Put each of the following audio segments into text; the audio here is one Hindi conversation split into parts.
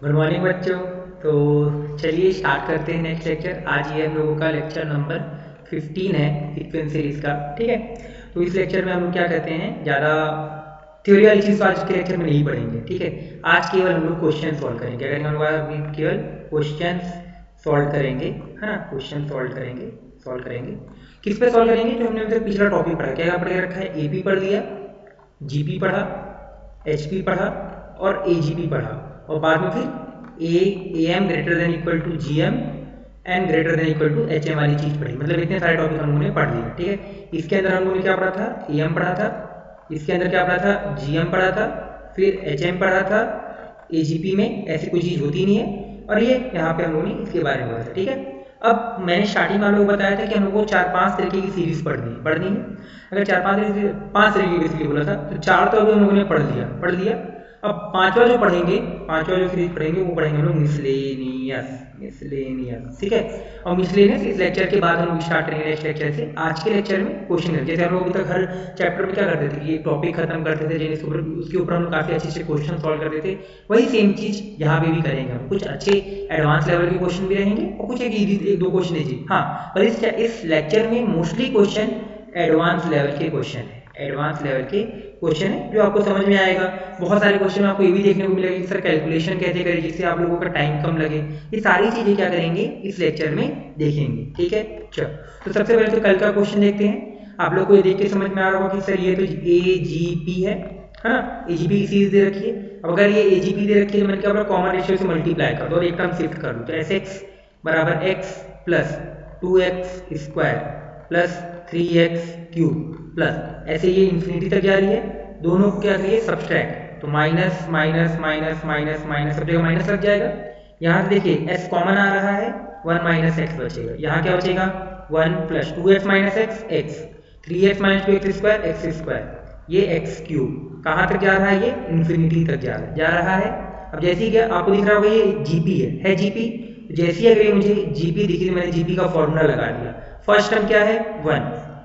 गुड मॉर्निंग बच्चों। तो चलिए स्टार्ट करते हैं नेक्स्ट लेक्चर। आज ये हम लोगों का लेक्चर नंबर 15 है सीक्वेंस सीरीज का। ठीक है, तो इस लेक्चर में हम लोग क्या करते हैं, ज़्यादा थ्योरी वाली चीज़ तो आज के लेक्चर में नहीं पढ़ेंगे। ठीक है, आज केवल हम लोग क्वेश्चन सॉल्व करेंगे। क्या करेंगे हम लोग? अभी केवल क्वेश्चन सॉल्व करेंगे, है ना। क्वेश्चन सॉल्व करेंगे। किस पे सॉल्व करेंगे? जो हमने अभी तक पिछला टॉपिक पढ़ा, क्या पढ़ के रखा है? एपी पढ़ लिया, जीपी पढ़ा, एचपी पढ़ा और एजीपी पढ़ा, और बाद में फिर A M greater than equal to G M N greater than equal to H M वाली चीज पढ़ी। मतलब इतने सारे टॉपिक हम लोगों ने पढ़ लिए। ठीक है, इसके अंदर हम लोगों ने क्या पढ़ा था? ए एम पढ़ा था, इसके अंदर क्या पढ़ा था? जी एम पढ़ा था, फिर एच एम पढ़ा था। एजीपी में ऐसी कोई चीज होती नहीं है, और ये यहाँ पे हम लोगों ने इसके बारे में पढ़ा था। ठीक है, अब मैंने स्टार्टिंग में आप लोगों को बताया था कि हम लोग को 4-5 तरीके की सीरीज पढ़नी है। अगर 5 तरीके की सीरीज बोला था, तो 4 तो अभी हम लोगों ने पढ़ लिया। अब पांचवा जो सीरीज पढ़ेंगे वो पढ़ेंगे हम लोग मिसलेनियस। ठीक है, और मिसलेनियस इस लेक्चर के बाद हम लोग स्टार्ट करेंगे नेक्स्ट लेक्चर से। आज के लेक्चर में क्वेश्चन, जैसे हम लोग अभी तक हर चैप्टर में क्या करते थे कि एक टॉपिक खत्म करते थे, जिसके ऊपर हम लोग काफी अच्छे से क्वेश्चन सॉल्व करते थे। वही सेम चीज यहाँ पे भी करेंगे हम। कुछ अच्छे एडवांस लेवल के क्वेश्चन भी रहेंगे और कुछ एक दो क्वेश्चन इजी। हाँ, पर इस लेक्चर में मोस्टली क्वेश्चन एडवांस लेवल के क्वेश्चन है जो आपको समझ में आएगा। बहुत सारे क्वेश्चन में आपको ये भी देखने को मिलेगा कि सर कैलकुलेशन कैसे करें जिससे आप लोगों का टाइम कम लगे। ये सारी चीजें क्या करेंगे इस लेक्चर में देखेंगे। ठीक है, चलो तो सबसे पहले तो कल का क्वेश्चन देखते हैं। आप लोग को ये देख के समझ में आ रहा होगा कि सर ये तो एजीपी है ना। एजीपी की सीरीज दे रखी है। अब अगर ये एजीपी दे रखी है तो मैंने क्या बोला, कॉमन रेशियो से मल्टीप्लाई कर दो और एक टर्म शिफ्ट कर दो। तो एस एक्स बराबर x plus 2x square plus 3x cube plus, ऐसे ये इन्फिनिटी तक जा रही है। दोनों को क्या करिए, सब्सट्रैक्ट। तो minus minus minus minus minus, सब जगह माइनस लग जाएगा। यहाँ से देखिए s कॉमन आ रहा है, 1 माइनस एक्स बचेगा। यहाँ क्या बचेगा? 1 plus 2x minus x x, 3x minus 2x square x square, ये एक्स क्यूब। कहाँ तक जा रहा है? ये इन्फिनिटी तक जा रहा है। अब जैसे ही क्या आपको दिख रहा होगा, ये जीपी है जीपी। जैसे ही अगर मुझे जीपी दिखी तो मैंने जीपी का फॉर्मूला लगा दिया। फर्स्ट टर्म क्या है?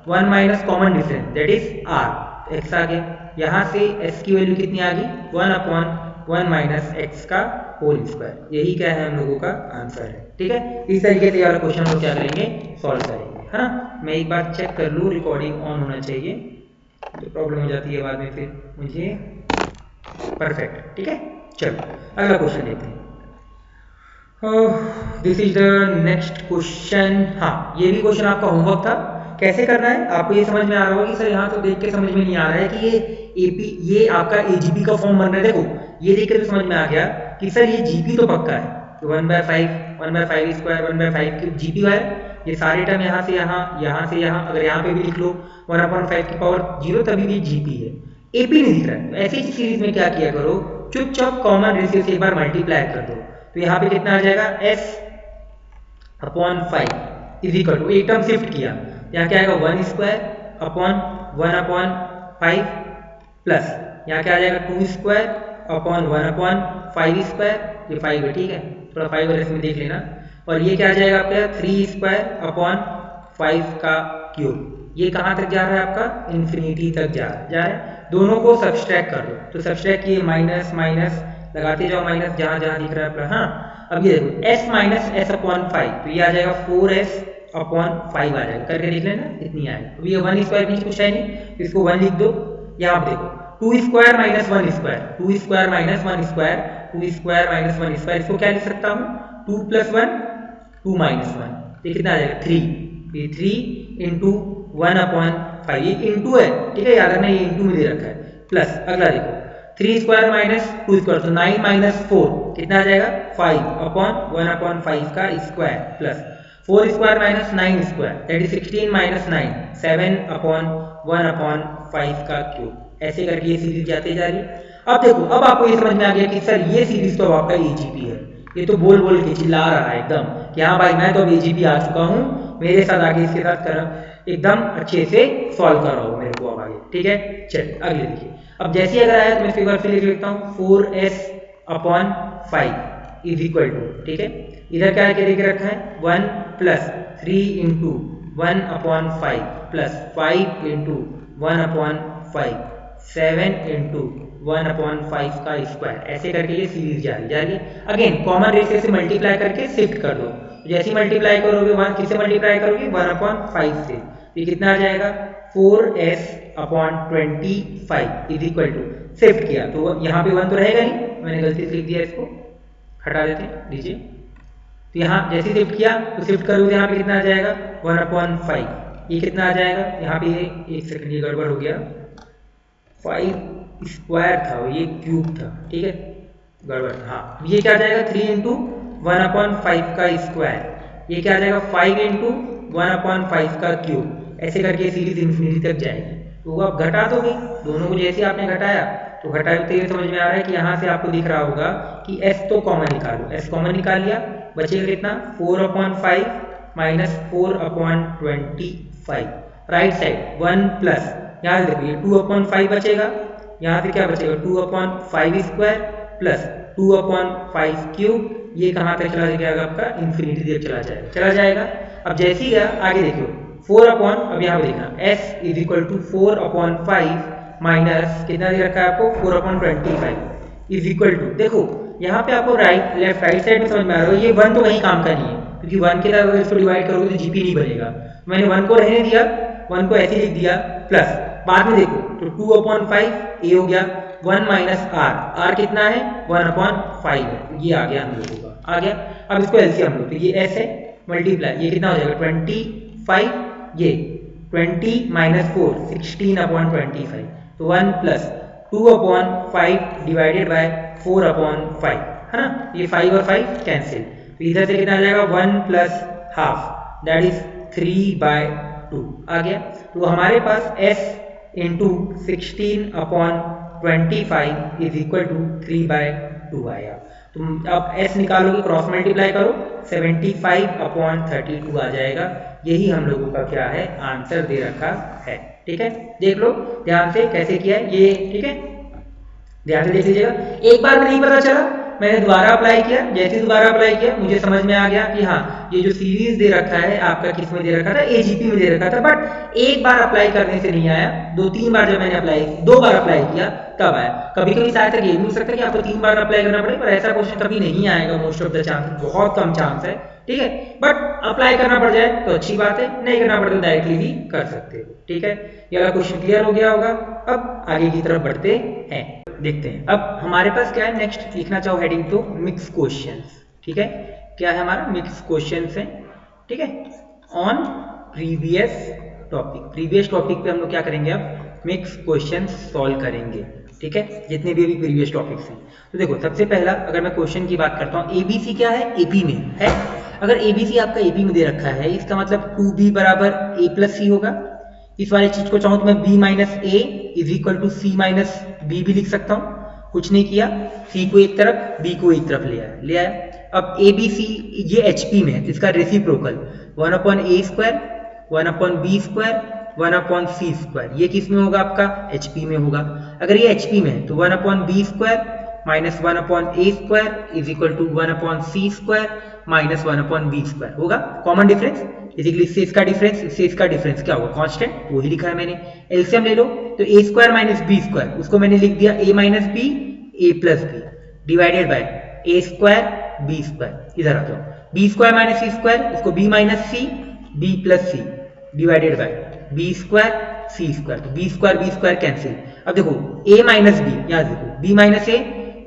1 minus common difference that is R, X आ गया। यहाँ से एस की वैल्यू कितनी आ गई? 1/1 माइनस एक्स का होल स्क्वायर। यही क्या है हम लोगों का आंसर है। ठीक है, इस तरीके से ये वाला क्वेश्चन हम लोग क्या करेंगे, सॉल्व करेंगे, है ना। मैं एक बार चेक कर लूँ, रिकॉर्डिंग ऑन होना चाहिए, तो प्रॉब्लम हो जाती है बाद में फिर मुझे। परफेक्ट, ठीक है। चलो अगला क्वेश्चन देखते हैं। This is the next question. हाँ, ये भी क्वेश्चन आपका होमवर्क था। कैसे करना है आपको ये समझ में आ रहा होगा कि सर यहाँ तो देख के समझ में नहीं आ रहा है कि ये एपी, ये आपका एजीपी का फॉर्म बन रहा है। देखो ये देख के तो समझ में आ गया कि सर ये जीपी तो पक्का है। तो 1/5 स्क्वायर 1/5 क्यूब जीपी है। ये सारे टर्म यहाँ से यहाँ, अगर यहाँ पे भी लिख लो 1/5 की पावर 0, तभी भी जीपी है। एपी नहीं दिख रहा है, तो ऐसी सीरीज में क्या किया करो, चुपचाप कॉमन रेशियो से एक बार मल्टीप्लाई कर दो। तो यहाँ पे कितना आ जाएगा? s/5 इज इक्वल टू, एक टर्म शिफ्ट किया, यहाँ क्या आएगा? 1 स्क्वायर अपॉन 1/5 प्लस यहाँ क्या आ जाएगा? 2 स्क्वायर अपॉन 1/5 स्क्वायर। ये 5 है, ठीक है, थोड़ा 5 और इसमें देख लेना। और ये क्या आ जाएगा आपका? 3 स्क्वायर अपॉन 5 का क्यूब। ये कहाँ तक जा रहा है आपका? इन्फिनिटी तक जा रहा है। दोनों को सब्सट्रैक्ट कर दो, तो सब्सट्रैक्ट किए, माइनस माइनस लगाते जाओ, माइनस जहां जहां दिख रहा है आपका। हाँ, अब ये देखो s माइनस एस अपॉन 5, तो ये आ जाएगा 4s/5 आ जाएगा। करके देख लेना, इतनी आएगा। अब ये 1 स्क्वायर नीचे कुछ है नहीं, तो इसको 1 लिख दो। यहाँ आप देखो 2 square minus 1 square, 2 square minus 1 square, 2 square minus 1 square, इसको क्या लिख सकता हूँ? 2 + 1 2 - 1, ये कितना आ जाएगा? 3। ये 3 इंटू 1/5, ये इंटू है, ठीक है, याद रखना ये इंटू में दे रखा है। प्लस अगला देखो 3 स्क्वायर माइनस 2 स्क्वायर, तो 9 माइनस 4 कितना आ जाएगा? 5/1/5 का square, plus 4 square minus 9 square that is 16 minus 9, 7/1/5 का क्यूब। ऐसे करके ये सीरीज जाते जा रही है। अब देखो, अब आपको ये समझ में आ गया कि सर ये सीरीज तो आपका एजीपी है। ये तो बोल बोल के चिल्ला रहा है एकदम कि हाँ भाई मैं तो अब एजीपी आ चुका हूँ, मेरे साथ आगे इसके साथ कर एकदम अच्छे से सॉल्व कर रहा हूँ मेरे को अब आगे। ठीक है, चलिए अगले देखिए। अब जैसे ही अगर आया तो मैं एक बार फिर लिख लेता हूँ 4s/5 इज इक्वल टू, ठीक है, इधर क्या है देख रखा है 1 plus 3 into 1/5 plus 5 into 1/5, 7 into 1/5 का स्क्वायर, ऐसे करके ये सीरीज जा रही है। अगेन कॉमन रेशियो से मल्टीप्लाई करके शिफ्ट कर दो, जैसे मल्टीप्लाई करोगे 1 किससे मल्टीप्लाई करोगे 1/5 से, ये कितना आ जाएगा 4s/25 is equal to, shift किया तो यहाँ पे 1 तो रहेगा नहीं, मैंने गलती से लिख दिया, इसको हटा देते हैं, लीजिए। तो यहाँ जैसे शिफ्ट किया तो शिफ्ट करोगे यहाँ पे कितना आ जाएगा 1/5, ये कितना आ जाएगा यहाँ पे, एक सेकंड ये गड़बड़ हो गया, 5 स्क्वायर था ये क्यूब था, ठीक है गड़बड़, हाँ ये क्या आ जाएगा 3 इंटू 1/5 का स्क्वायर, ये क्या आ जाएगा 5 इंटू 1/5 का क्यूब, ऐसे करके सीरीज इन्फिनिटी तक जाएगी। तो वो आप घटा दोगे दोनों को, जैसे आपने घटाया तो घटाते हुए समझ में आ रहा है कि यहाँ से आपको दिख रहा होगा कि s तो कॉमन निकालो, s कॉमन निकाल लिया, बचेगा कितना 4/5 माइनस 4/25, राइट साइड 1 प्लस, यहाँ से देखो ये 2/5 बचेगा, यहाँ से क्या बचेगा 2/5 स्क्वायर प्लस 2/5 क्यूब, ये कहाँ तक चला जाएगा आपका इन्फिनिटी तक चला जाएगा। अब जैसे ही आगे देखो 4 अब यहाँ पे देखना s is equal to 4/5 minus कितना दे रखा है आपको 4/25 इज इक्वल टू, देखो यहाँ पे आपको लेफ्ट राइट साइड में समझ में आ रहा है, ये 1 तो कहीं काम का नहीं है, क्योंकि 1 के साथ अगर इसको डिवाइड करोगे तो जीपी नहीं बनेगा, मैंने 1 को रहने दिया, 1 को ऐसे लिख दिया, प्लस बाद में देखो तो 2/5 ये हो गया 1 माइनस r कितना है 1/5 है, ये आ गया हम लोगों का, आ गया। अब इसको एलसीएम लो तो ये s है मल्टीप्लाई, ये कितना हो जाएगा 25, ये 20 माइनस 4 16/25, तो 1 प्लस 2/5 डिवाइडेड बाय 4/5 है ना, ये 5 और 5 कैंसिल, तो इधर से कितना आ जाएगा 1 प्लस हाफ दैट इज 3/2 आ गया। तो हमारे पास s into 16/25 is equal to 3/2 आया। तुम अब s निकालोगे क्रॉस मल्टीप्लाई करो 75/32 आ जाएगा, यही हम लोगों का क्या है आंसर दे रखा है, ठीक है देख लो ध्यान से कैसे किया है ये, ठीक है ध्यान से देख लीजिएगा। एक बार में नहीं पता चला, मैंने दोबारा अप्लाई किया, जैसे दोबारा अप्लाई किया मुझे समझ में आ गया कि हाँ ये जो सीरीज दे रखा है आपका किस में दे रखा था, एजीपी में दे रखा था, बट एक बार अप्लाई करने से नहीं आया, 2-3 बार जब मैंने दो बार अप्लाई किया तब आया। कभी कभी शायद तक ये भी हो सकता है कि आपको 3 बार अप्लाई करना पड़े, पर ऐसा क्वेश्चन कभी नहीं आएगा, मोस्ट ऑफ द चांस बहुत कम चांस है, ठीक है, बट अप्लाई करना पड़ जाए तो अच्छी बात है, नहीं करना पड़े तो डायरेक्टली भी कर सकते हो, ठीक है। ये वाला क्वेश्चन क्लियर हो गया होगा। अब आगे की तरफ बढ़ते हैं, देखते हैं अब हमारे पास क्या है नेक्स्ट, लिखना चाहो हेडिंग तो मिक्स क्वेश्चंस, ठीक है, क्या है हमारा मिक्स क्वेश्चंस है, ठीक है, ऑन प्रीवियस टॉपिक पे हम लोग क्या करेंगे अब मिक्स क्वेश्चंस सॉल्व करेंगे, ठीक है, जितने भी प्रीवियस टॉपिक्स हैं। तो देखो सबसे पहला अगर मैं क्वेश्चन की बात करता हूँ, एबीसी क्या है एपी में है, अगर एबीसी आपका एपी में दे रखा है इसका मतलब 2b बराबर a प्लस सी होगा। इस वाले चीज को चाहूँ तो मैं b minus A is equal to C minus B भी लिख सकता हूँ, कुछ नहीं किया, c को एक तरफ b को एक तरफ ले आया। अब ए बी सी ये एचपी में है, इसका रेसिप्रोकल 1/a² 1/b², 1/c², ये किस में होगा आपका एचपी में होगा। अगर ये एचपी में है तो 1/b² minus 1/a² is equal to 1/c² minus 1/b² होगा। कॉमन डिफरेंस बेसिकली इससे इसका डिफरेंस क्या होगा कांस्टेंट, वही लिखा है मैंने। एलसीएम ले लो तो a² माइनस b², उसको मैंने लिख दिया a minus B a plus B divided by a² b², इधर आ जाओ b² माइनस c², उसको b minus C b plus C divided by b² c², तो b² कैंसिल। अब देखो a माइनस बी, यहाँ देखो b माइनस ए,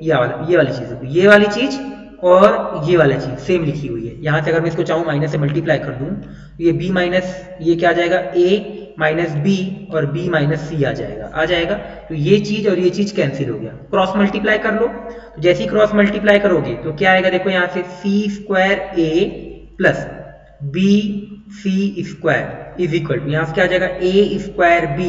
ये वाली चीज देखो, ये वाली चीज और ये वाला चीज सेम लिखी हुई है। यहाँ से अगर मैं इसको चाहूँ माइनस से मल्टीप्लाई कर दूं तो ये b माइनस ये क्या आ जाएगा a माइनस बी और b माइनस सी आ जाएगा। तो ये चीज और ये चीज कैंसिल हो गया। क्रॉस मल्टीप्लाई कर लो, तो जैसे ही क्रॉस मल्टीप्लाई करोगे तो क्या आएगा देखो यहाँ से c² a plus b(c²) is equal to यहाँ से क्या आ जाएगा a² b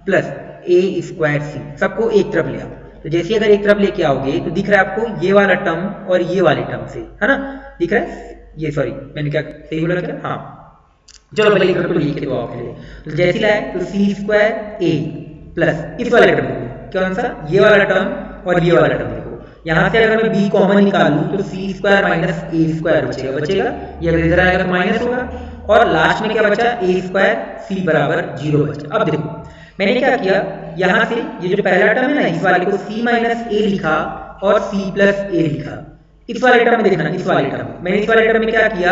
plus a² c, सबको एक तरफ ले आओ। तो जैसे अगर एक तरफ लेके आओगे तो दिख रहा है आपको ये वाला टर्म और ये वाले टर्म से, है ना, दिख रहा है ये, सॉरी मैंने क्या सही बोला क्या, हाँ चलो पहले एक तरफ तो लिख के दो आप, तो जैसे लाए तो c² a प्लस इस वाले टर्म देखो कौन सा, ये वाला टर्म और ये वाला टर्म देखो, यहाँ से अगर मैं b कॉमन निकालूं तो c² माइनस a² बचेगा, ये अगर इधर आएगा तो माइनस होगा, और लास्ट में क्या बचा a² c बराबर 0 बचा। अब देखो मैंने क्या किया, यहाँ से ये जो पहला टर्म है ना, इस वाले को c माइनस ए लिखा और c प्लस ए लिखा। इस वाले टर्म में देखना, इस वाले टर्म मैंने इस वाले टर्म में क्या किया,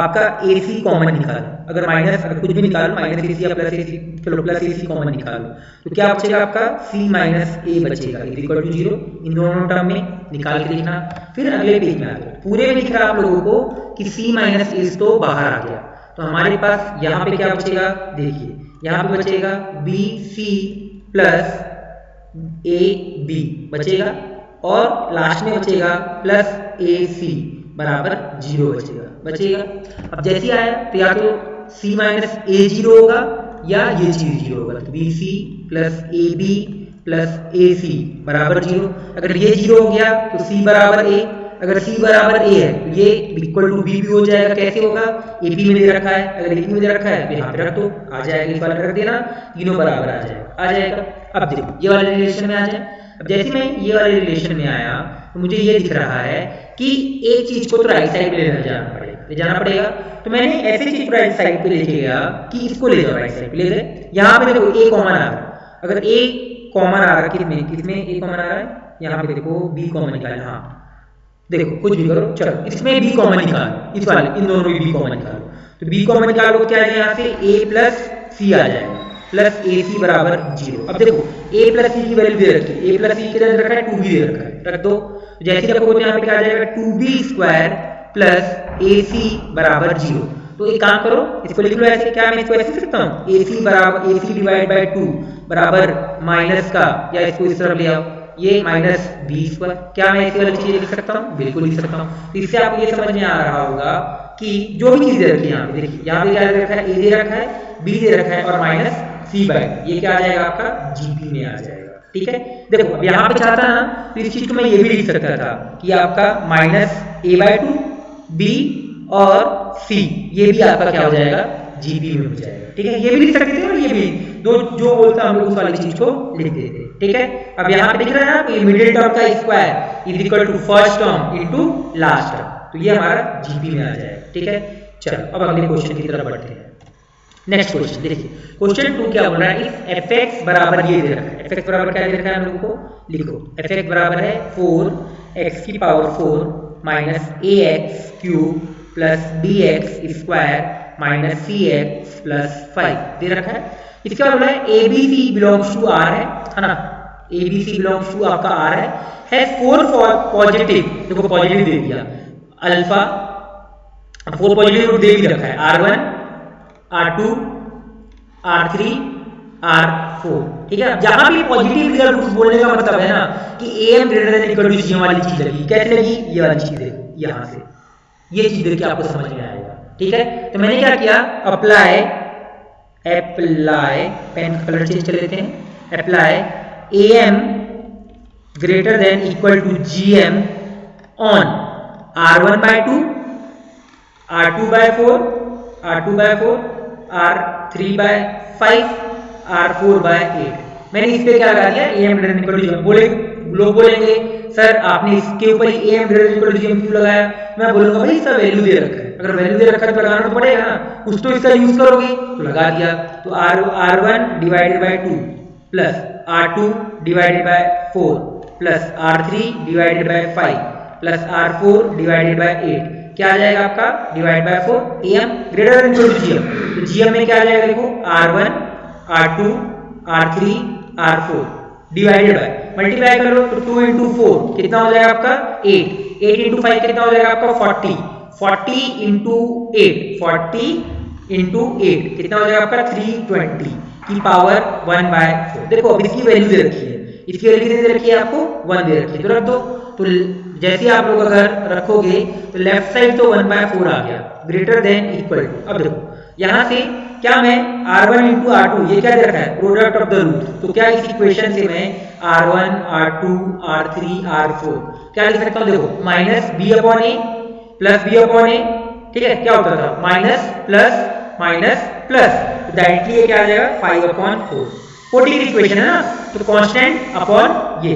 आपका AC कॉमन निकालो। अगर माइनस, अगर कुछ भी निकालो, माइनस AC या प्लस AC, चलो प्लस AC कॉमन निकालो, तो क्या बचेगा आपका c माइनस ए बचेगा इक्वल टू 0। इन दोनों टर्म में निकाल के देखना। फिर अगले पेज में आ जाओ, पूरे में दिख रहा है आप लोगों को कि c माइनस ए तो बाहर आ गया, तो हमारे पास यहाँ पे क्या बचेगा, देखिए यहाँ पे बचेगा BC प्लस AB बचेगा, और लास्ट में बचेगा प्लस AC बराबर 0 बचेगा। अब जैसे आया तो या तो C माइनस A 0 होगा या ये चीज 0 होगा, तो BC plus AB plus AC बराबर 0। अगर ये 0 हो गया तो C बराबर A, अगर C बराबर A है तो ये इक्वल टू B भी हो जाएगा। कैसे होगा, AP में दे रखा है, अगर AP में दे रखा है तो यहाँ पे रख दो, आ जाएगा, इस वाला रख देना, तीनों बराबर आ जाएगा। अब देखो ये वाले रिलेशन में आ जाए। अब जैसे मैं ये वाले रिलेशन में आया तो मुझे ये दिख रहा है कि एक चीज को तो राइट साइड पे ले जाना पड़ेगा, तो मैंने ऐसे चीज को राइट साइड पे लेके गया कि इसको ले जाओ राइट साइड पे ले गए। यहाँ पे देखो A कॉमन आ रहा है, अगर A कॉमन आ रहा है किसमें A कॉमन आ रहा है, यहाँ पे देखो B कॉमन निकाल, हाँ देखो कुछ भी करो, चलो इसमें B कॉमन निकालो, इस वाले इन दोनों में B कॉमन निकालो, तो B कॉमन निकालो क्या है, यहाँ से A प्लस C आ जाएगा प्लस AC बराबर 0। अब देखो A प्लस C की वैल्यू दे रखी है, A प्लस C के अंदर रखा है 2B दे रखा है, रख दो। जैसे रखोगे तो यहाँ पे क्या आ जाएगा 2B स्क्वायर प्लस AC बराबर 0। तो एक काम करो, इसको लिख लो ऐसे, क्या मैं इसको ऐसे लिख सकता हूँ, AC बराबर AC डिवाइड बाय 2 बराबर माइनस का, या इसको इस तरफ ले आओ, ये माइनस B स्क्वायर। क्या मैं ऐसी वाली चीज लिख सकता हूँ, बिल्कुल लिख सकता हूँ। तो इससे आपको ये समझ में आ रहा होगा कि जो भी चीज दे रखी है यहाँ पे, देखिए यहाँ पे क्या दे रखा है, A दे रखा है, B दे रखा है और माइनस C बाय, ये क्या आ जाएगा आपका GP में आ जाएगा। ठीक है, देखो अब यहाँ पे चाहता ना तो इस चीज को मैं ये भी लिख सकता था कि आपका माइनस A/2 B और C, ये भी आपका क्या हो जाएगा, GP में हो जाएगा। ठीक है, ये भी लिख सकते थे और ये भी, दो जो बोलता हम लोग उस वाली चीज को लिख देते। ठीक है, अब यहाँ पे दिख रहा है ना, मिडिल टर्म का square is equal to first term into last term, तो ये हमारा GP में आ जाएगा। ठीक है, चलो अब अगले क्वेश्चन की तरफ बढ़ते हैं। नेक्स्ट क्वेश्चन देखिए, क्वेश्चन 2 क्या बोल रहा है, इस fx बराबर ये दे रखा है, fx बराबर क्या दे रखा है हम लोगों को, लिखो fx बराबर है 4x की power 4 minus ax cube plus bx square minus cx plus 5 दे रखा है। इसका बोल रहा है ABC बिलोंग्स टू R है ना, ABC बिलोंग्स टू आपका R है 4 पॉजिटिव, देखो पॉजिटिव दे दिया, अल्फा 4 पॉजिटिव रूट दे भी रखा है, R1 R2 R3 R4। ठीक है, जहां भी पॉजिटिव रियल रूट्स बोलने का मतलब है ना कि am greater than equal to CM वाली चीज लगी। कैसे लगी, ये वाली चीज देखो, यहाँ से ये चीज देख के आपको समझ में आएगा। ठीक है, तो मैंने क्या किया, अप्लाई पेन कलर चेंज कर लेते हैं, apply am greater than equal to GM on R1/2 R2/4 R2/4 R3/5 R4/8। मैंने इस पे क्या लगा दिया, am greater than equal to GM। बोले लोग बोलेंगे सर आपने इसके ऊपर ही am greater than equal to GM क्यों लगाया, मैं बोलूंगा भाई इसका वैल्यू दे रखा है, अगर वैल्यू दे रखा है तो लगाना तो पड़ेगा ना, कुछ तो इसका यूज करोगे, तो लगा दिया। तो R1 divided by 2 plus R2 divided by 4 plus R3 divided by 5 plus R4 divided by 8 क्या आ जाएगा आपका, divide by 4 am greater than equal to GM। तो GM में क्या आ जाएगा, देखो R1 R2 R3 R4 divided bye, multiply करो तो 2 into 4 कितना हो जाएगा आपका 8 into 5 कितना हो जाएगा आपका 40 into 8 कितना हो जाएगा आपका 320 की पावर 1/4। देखो अब इसकी वैल्यू दे रखी है, इसकी वैल्यू दे रखी है आपको 1 दे रखी है, तो रख दो। तो जैसे आप लोग अगर रखोगे तो लेफ्ट साइड तो 1/4 आ गया, ग्रेटर देन इक्वल टू। अब देखो यहाँ से क्या मैं R1 into R2 ये क्या दे रखा है, प्रोडक्ट ऑफ द रूट, तो क्या इस इक्वेशन से मैं R1 R2 R3 R4 क्या लिख सकता हूँ, देखो माइनस B/A प्लस B/A। ठीक है, क्या होता था माइनस प्लस डायरेक्टली ये क्या आ जाएगा 5/4। 40 की इक्वेशन है ना, तो कांस्टेंट अपॉन ये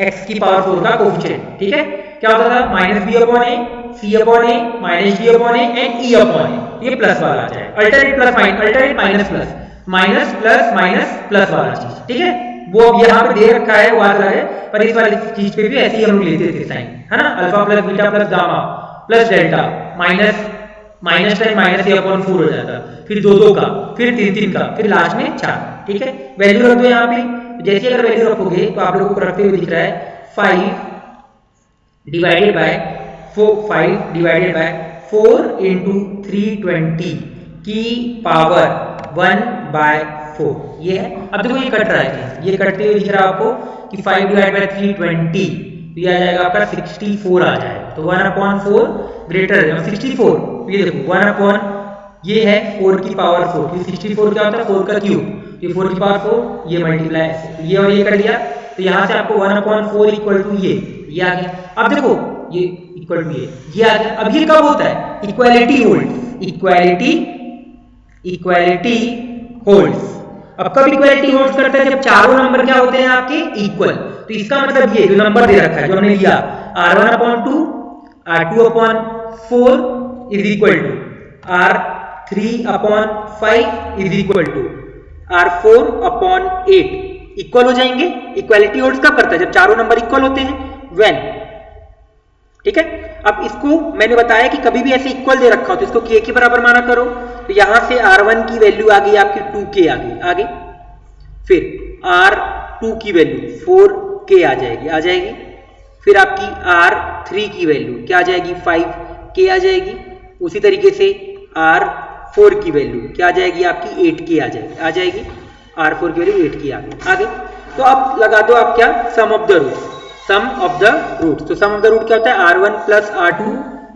x की पावर 4 का कोफिशिएंट। ठीक है, क्या होता था minus B/A C/A minus D/A and E/A, ये प्लस वाला आ जाए, alternate plus alternate minus plus minus plus वाला चीज, ठीक है। वो अब यहाँ पे दे रखा है, वो अलग है, पर इस वाली चीज पे भी ऐसे ही हम लोग लेते थे साइन, है ना। Alpha plus beta plus gamma plus delta minus time minus A upon 4 हो जाता, फिर 2 का, फिर 3 का, फिर लास्ट में 4, ठीक है। वैल्यू रख दो यहाँ पे, जैसे अगर वैल्यू रखोगे तो आप लोगों को रखते हुए दिख रहा है 5 डिवाइडेड बाय 4 इंटू 320 की पावर 1/4, ये है। अब देखो ये कट रहा है, ये कटते हुए दिख रहा है आपको कि 5 डिवाइड बाय 320, तो ये आ जाएगा आपका 64 आ जाएगा। तो 1/4 ग्रेटर है 64, तो ये देखो 1/, ये है 4 की पावर 4, क्योंकि 64 क्या होता है 4 का क्यूब, ये 4 की पावर 4, ये मल्टीप्लाई, ये और ये कर दिया, तो यहाँ से आपको 1/4 इक्वल टू ये आ गया। अब देखो ये इक्वल टू ये आ गया। अब ये कब होता है, इक्वालिटी होल्ड्स। अब कब इक्वालिटी होल्ड्स करता है, जब चारों नंबर क्या होते हैं आपके इक्वल। तो इसका मतलब ये जो नंबर दे रखा है, जो हमने लिया R1/2 R2/4 is equal to R3/5 is equal to R4/8 equal हो जाएंगे। इक्वालिटी होल्ड्स कब करता है, जब चारों नंबर इक्वल होते हैं, व्हेन, ठीक है। अब इसको मैंने बताया कि कभी भी ऐसे इक्वल दे रखा हो तो इसको k के बराबर माना करो, तो यहां से R1 की वैल्यू आ गई आपकी 2k आगे, फिर R2 की वैल्यू 4k आ जाएगी, फिर आपकी R3 की वैल्यू क्या आ जाएगी 5k आ जाएगी, उसी तरीके से R4 की वैल्यू क्या आ जाएगी आपकी 8k आ जाएगी, R4 की वैल्यू 8k आगे। तो अब लगा दो आप क्या, सम ऑफ द रूट्स। तो सम ऑफ द रूट क्या होता है, R1 plus R2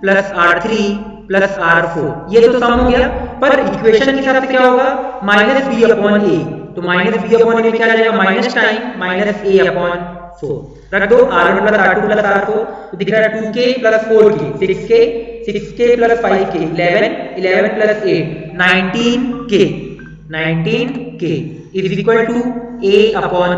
plus R3 plus R4, ये तो सम हो गया। पर इक्वेशन के हिसाब से क्या होगा, -b/a, तो -b/a में क्या आ जाएगा, माइनस टाइम -a/4 रख दो। R1 plus R2 plus R4 तो दिख रहा है 2k plus 4k 6k plus 5k 11 plus 8 19k is equal to a/4।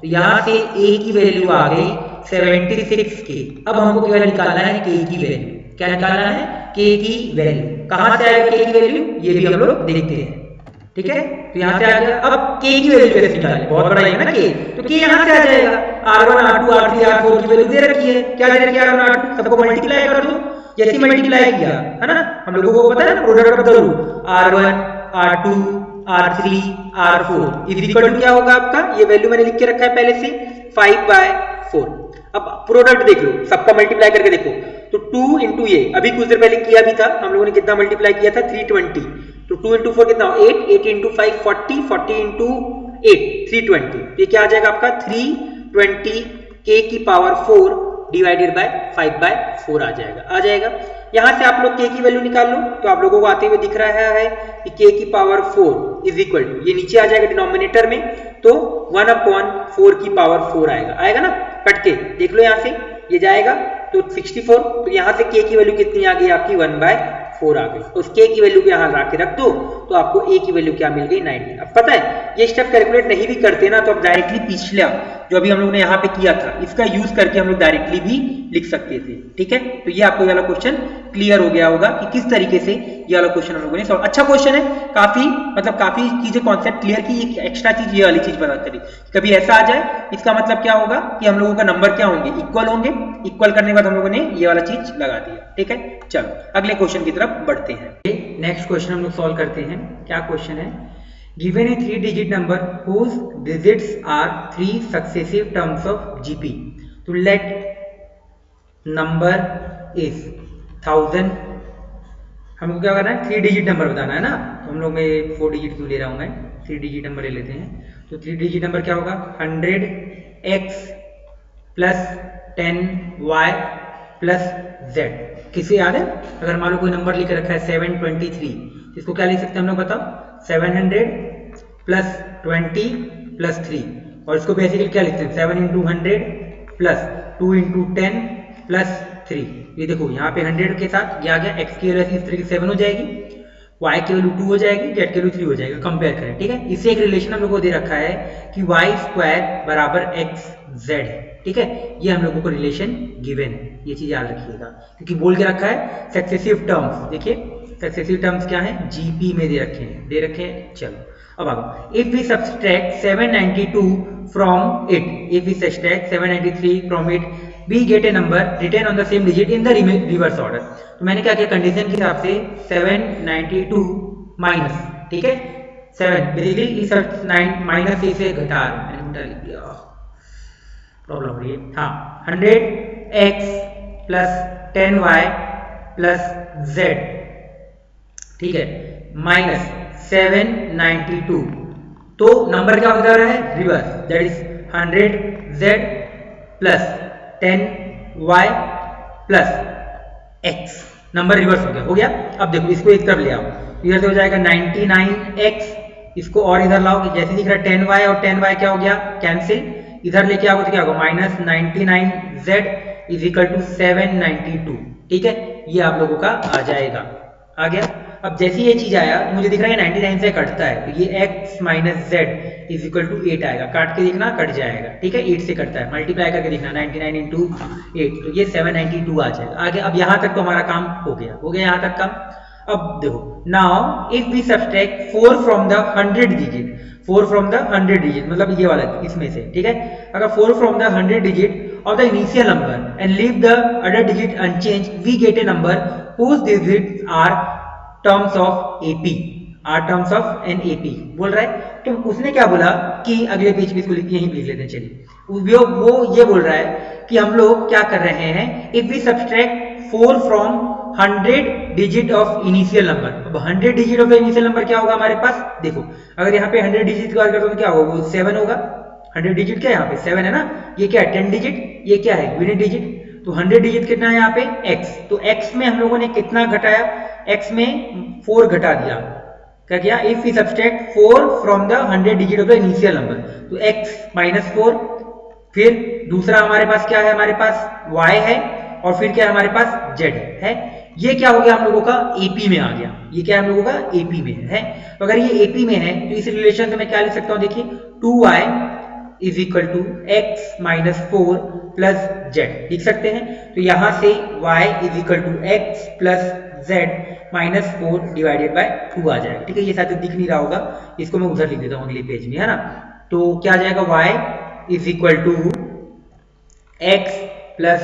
तो यहाँ से a की वैल्यू आ गई 76k। अब हमको केवल निकालना है k की वैल्यू। क्या निकालना है, k की वैल्यू। कहां से आएगा k की वैल्यू, ये भी हम लोग देखते हैं, ठीक है। तो यहाँ से आ गया। अब k की वैल्यू कैसे निकालें, बहुत बड़ा है ना k, तो k यहाँ से आ जाएगा। R1 R2 R3 R4 की वैल्यू दे रखी है, क्या दे रखी है R1 R2, सबको मल्टीप्लाई कर दो। जैसे मल्टीप्लाई किया है ना, हम लोगों को पता है ना product of the root, R1 R2 R3 R4 is equal to क्या होगा आपका, ये वैल्यू मैंने लिख के रखा है पहले से 5/4। अब प्रोडक्ट देख लो, सबका मल्टीप्लाई करके देखो, तो 2 इंटू ये अभी कुछ देर पहले किया भी था हम लोगों ने, कितना मल्टीप्लाई किया था 320, तो 2 इंटू 4 कितना, 8 इंटू 5 40 इंटू 8 320, ये क्या आ जाएगा आपका 320k की पावर 4 डिवाइडेड बाय 5/4 आ जाएगा। यहां से आप लोग k की वैल्यू निकाल लो, तो आप लोगों को आते हुए दिख रहा है कि k की पावर 4 इज इक्वल टू, ये नीचे आ जाएगा डिनोमिनेटर में, तो 1/4 की पावर 4 आएगा ना, कट के देख लो यहाँ से ये जाएगा तो 64, तो यहाँ से k की वैल्यू कितनी आ गई आपकी 1/4 आ गई। उस k की वैल्यू को यहाँ ला के रख दो, तो आपको a की वैल्यू क्या मिल गई 19। अब पता है ये स्टेप कैलकुलेट नहीं भी करते ना, तो आप डायरेक्टली पिछला जो अभी हम लोगों ने यहाँ पे किया था इसका यूज करके हम लोग डायरेक्टली भी लिख सकते थे, ठीक है। तो ये आपको ये वाला क्वेश्चन क्लियर हो गया होगा कि किस तरीके से ये वाला क्वेश्चन हम लोगों ने सॉल्व। अच्छा क्वेश्चन है, काफी चीजें कॉन्सेप्ट क्लियर की। एक एक्स्ट्रा चीज ये वाली चीज बता करी, कभी ऐसा आ जाए इसका मतलब क्या होगा कि हम लोगों का नंबर क्या होंगे, इक्वल होंगे। इक्वल करने के बाद हम लोगों ने ये वाला चीज लगा दिया, ठीक है। चलो अगले क्वेश्चन की तरफ बढ़ते हैं। नेक्स्ट क्वेश्चन हम लोग सॉल्व करते हैं। क्या क्वेश्चन है, given a 3-digit number whose digits are 3 successive terms of GP, तो let number is 1000। हमको क्या करना है, 3 डिजिट नंबर बताना है ना, तो हम लोग में 4 डिजिट क्यों ले रहा हूं मैं, 3 डिजिट नंबर ले लेते हैं। तो 3 डिजिट नंबर क्या होगा, 100x plus 10y plus z। किसे याद है, अगर मान लो कोई नंबर लिख रखा है 723, इसको क्या लिख सकते हैं हम लोग बताओ, 700 प्लस 20 प्लस 3, और इसको बेसिकली क्या लिखते हैं 7 इंटू 100 प्लस 2 इंटू 10 प्लस 3। ये देखो यहाँ पे 100 के साथ ये आ गया, x की वैल्यू इस तरीके से 7 हो जाएगी, y की वैल्यू 2 हो जाएगी, z की वैल्यू 3 हो जाएगा। कंपेयर करें, ठीक है। इससे एक रिलेशन हम लोग को दे रखा है कि y² बराबर xz है, ठीक है। ये हम लोगों को रिलेशन गिवन है, ये चीज याद रखिएगा, क्योंकि बोल के रखा है सक्सेसिव टर्म्स। देखिए सक्सेसिव टर्म्स क्या है, जीपी में दे रखे हैं। चलो अब आगे, if we subtract 792 from it, if we subtract 793 from it, we get a number written on the same digit in the reverse order. तो मैंने क्या किया, कंडीशन के हिसाब से 792 माइनस, ठीक है 7 बेसिकली इस 9 माइनस से घटा लिख दिया, प्रॉब्लम हो रही है। हाँ 100x plus 10y plus z, ठीक है, माइनस 792, तो नंबर क्या होता रहा है reverse, that is 100z plus 10y plus x, number reverse हो गया। अब देखो इसको एक तरफ ले आओ, इधर से हो जाएगा 99x, इसको और इधर लाओ, जैसे दिख रहा है 10y और 10y क्या हो गया कैंसिल, इधर लेके आओ तो क्या होगा minus 99z is equal to 792, ठीक है, ये आप लोगों का आ जाएगा, आ गया। अब जैसे ये चीज आया तो मुझे दिख रहा है 99 से कटता है, तो ये x minus z is equal to 8 आएगा, काट के देखना कट जाएगा, ठीक है 8 से कटता है, मल्टीप्लाई करके देखना 99 इंटू 8, तो ये 792 आ जाएगा, आगे। अब यहाँ तक तो हमारा काम हो गया यहाँ तक काम। अब देखो, now if we subtract 4 from the 100 digit, 4 from the 100 digit मतलब ये वाला इसमें से, ठीक है, अगर 4 from the 100 digit of the initial number and leave the other digit unchanged, we get a number whose digits are terms of AP, are terms of an AP बोल रहा है। तो उसने क्या बोला कि अगले पेज पे इसको यहीं लिख लेते हैं, चलिए वो ये बोल रहा है कि हम लोग क्या कर रहे हैं, if we subtract 4 from 100 digit of initial number. अब 100 digit of the initial number क्या होगा हमारे पास, देखो अगर यहाँ पे 100 डिजिट की बात करते हो तो क्या होगा, वो 7 होगा, 100 डिजिट क्या है यहाँ पे 7 है ना, ये क्या है 10 डिजिट, ये क्या है यूनिट डिजिट, तो 100 डिजिट कितना है यहाँ पे x, तो x में हम लोगों ने कितना घटाया, x में 4 घटा दिया, क्या किया, if we subtract 4 from the 100 digit of the initial number, तो x माइनस 4, फिर दूसरा हमारे पास क्या है, हमारे पास y है, और फिर क्या है हमारे पास z है, ये क्या हो गया हम लोगों का AP में आ गया, ये क्या हम लोगों का AP में है। तो अगर ये AP में है तो इस रिलेशन से मैं क्या लिख सकता हूँ, देखिए 2y is equal to x minus 4 plus z लिख सकते हैं, तो यहां से y is equal to x plus z minus 4 divided by 2 आ जाएगा, ठीक है, ये शायद दिख नहीं रहा होगा, इसको मैं उधर लिख देता हूँ अगले पेज में, है ना, तो क्या आ जाएगा y is equal to x plus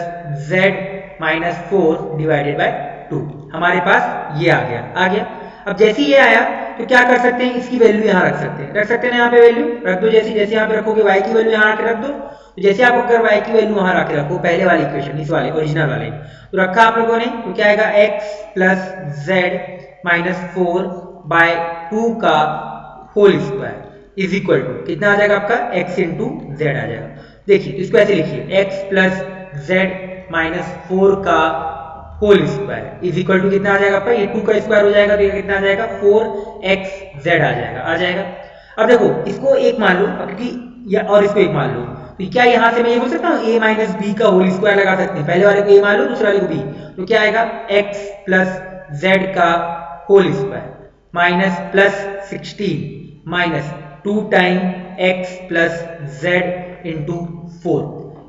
z minus 4 divided by 2, हमारे पास ये आ गया। अब जैसे ये आया तो क्या कर सकते हैं, इसकी वैल्यू यहाँ रख सकते हैं ना, यहाँ पे वैल्यू रख दो, जैसे यहाँ पे रखोगे y की वैल्यू यहाँ आके रख दो, तो जैसे आप अगर y की वैल्यू वहाँ आके रखो पहले वाले इक्वेशन, इस वाले ओरिजिनल वाले, तो रखा आप लोगों ने, तो क्या आएगा x plus z minus 4 by 2 का whole square is equal to कितना आ जाएगा आपका x इंटू जेड आ जाएगा। देखिए इसको ऐसे लिखिए, x प्लस जेड माइनस 4 का whole square is equal to कितना आ जाएगा आपका, ये 2 का स्क्वायर हो जाएगा, तो ये कितना आ जाएगा 4xz आ जाएगा। अब देखो इसको एक मान लो, क्योंकि या और इसको एक मान लो, तो क्या यहाँ से मैं ये बोल सकता हूँ a माइनस बी का होल स्क्वायर लगा सकते हैं, पहले वाले को a मान लो, दूसरे वाले को b, तो क्या आएगा x प्लस z का whole square minus plus 16 minus 2 time x plus z into 4,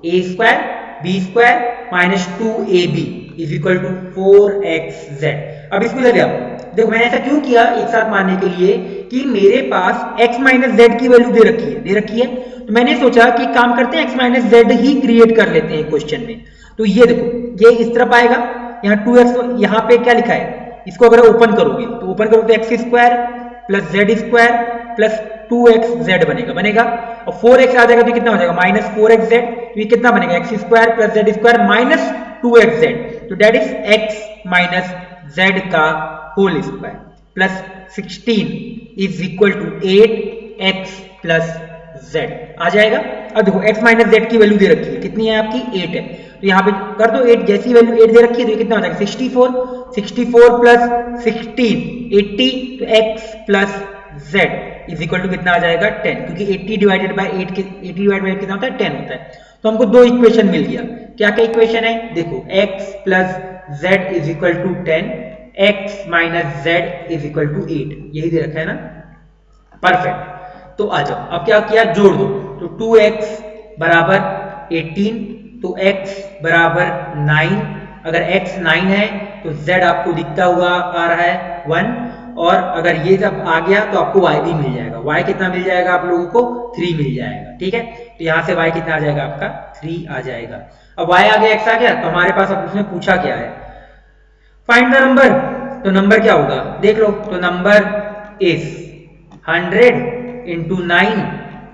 a square b square minus 2ab is equal to 4xz। अब इसको इधर ले आओ, देखो मैंने ऐसा क्यों किया एक साथ मानने के लिए कि मेरे पास x माइनस जेड की वैल्यू दे रखी है, तो मैंने सोचा कि काम करते हैं x माइनस जेड ही क्रिएट कर लेते हैं क्वेश्चन में। तो ये देखो ये इस तरफ आएगा, यहाँ 2x, यहाँ पे क्या लिखा है, इसको अगर ओपन करोगे तो ओपन करोगे तो x square plus z square plus 2xz बनेगा, और 4x आ जाएगा तो कितना हो जाएगा माइनस 4xz, तो ये कितना बनेगा x square plus z square minus 2xz, तो that is x minus z का whole square plus 16 is equal to 8x plus z आ जाएगा। अब देखो x माइनस जेड की वैल्यू दे रखी है, कितनी है आपकी 8 है, तो यहाँ पे कर दो 8, जैसी वैल्यू 8 दे रखी है तो ये कितना हो जाएगा 64 प्लस 16 80, तो x plus z is equal to कितना आ जाएगा 10, क्योंकि 80 डिवाइडेड बाय 8 कितना होता है 10 होता है। तो हमको दो इक्वेशन मिल गया, क्या क्या इक्वेशन है, देखो x plus z is equal to 10, x minus z is equal to 8, यही दे रखा है ना, परफेक्ट। तो आ जाओ, अब क्या किया, जोड़ दो, तो 2x बराबर 18, तो x बराबर 9, अगर x 9 है तो z आपको दिखता हुआ आ रहा है 1, और अगर ये जब आ गया तो आपको y भी मिल जाएगा। y कितना मिल जाएगा आप लोगों को? 3 मिल जाएगा। ठीक है, तो यहाँ से y कितना आ जाएगा आपका? 3 आ जाएगा। अब y आ गया, x आ गया, तो हमारे पास अब उसने पूछा क्या है? Find the number. तो नंबर क्या होगा देख लो, तो number is 100 into 9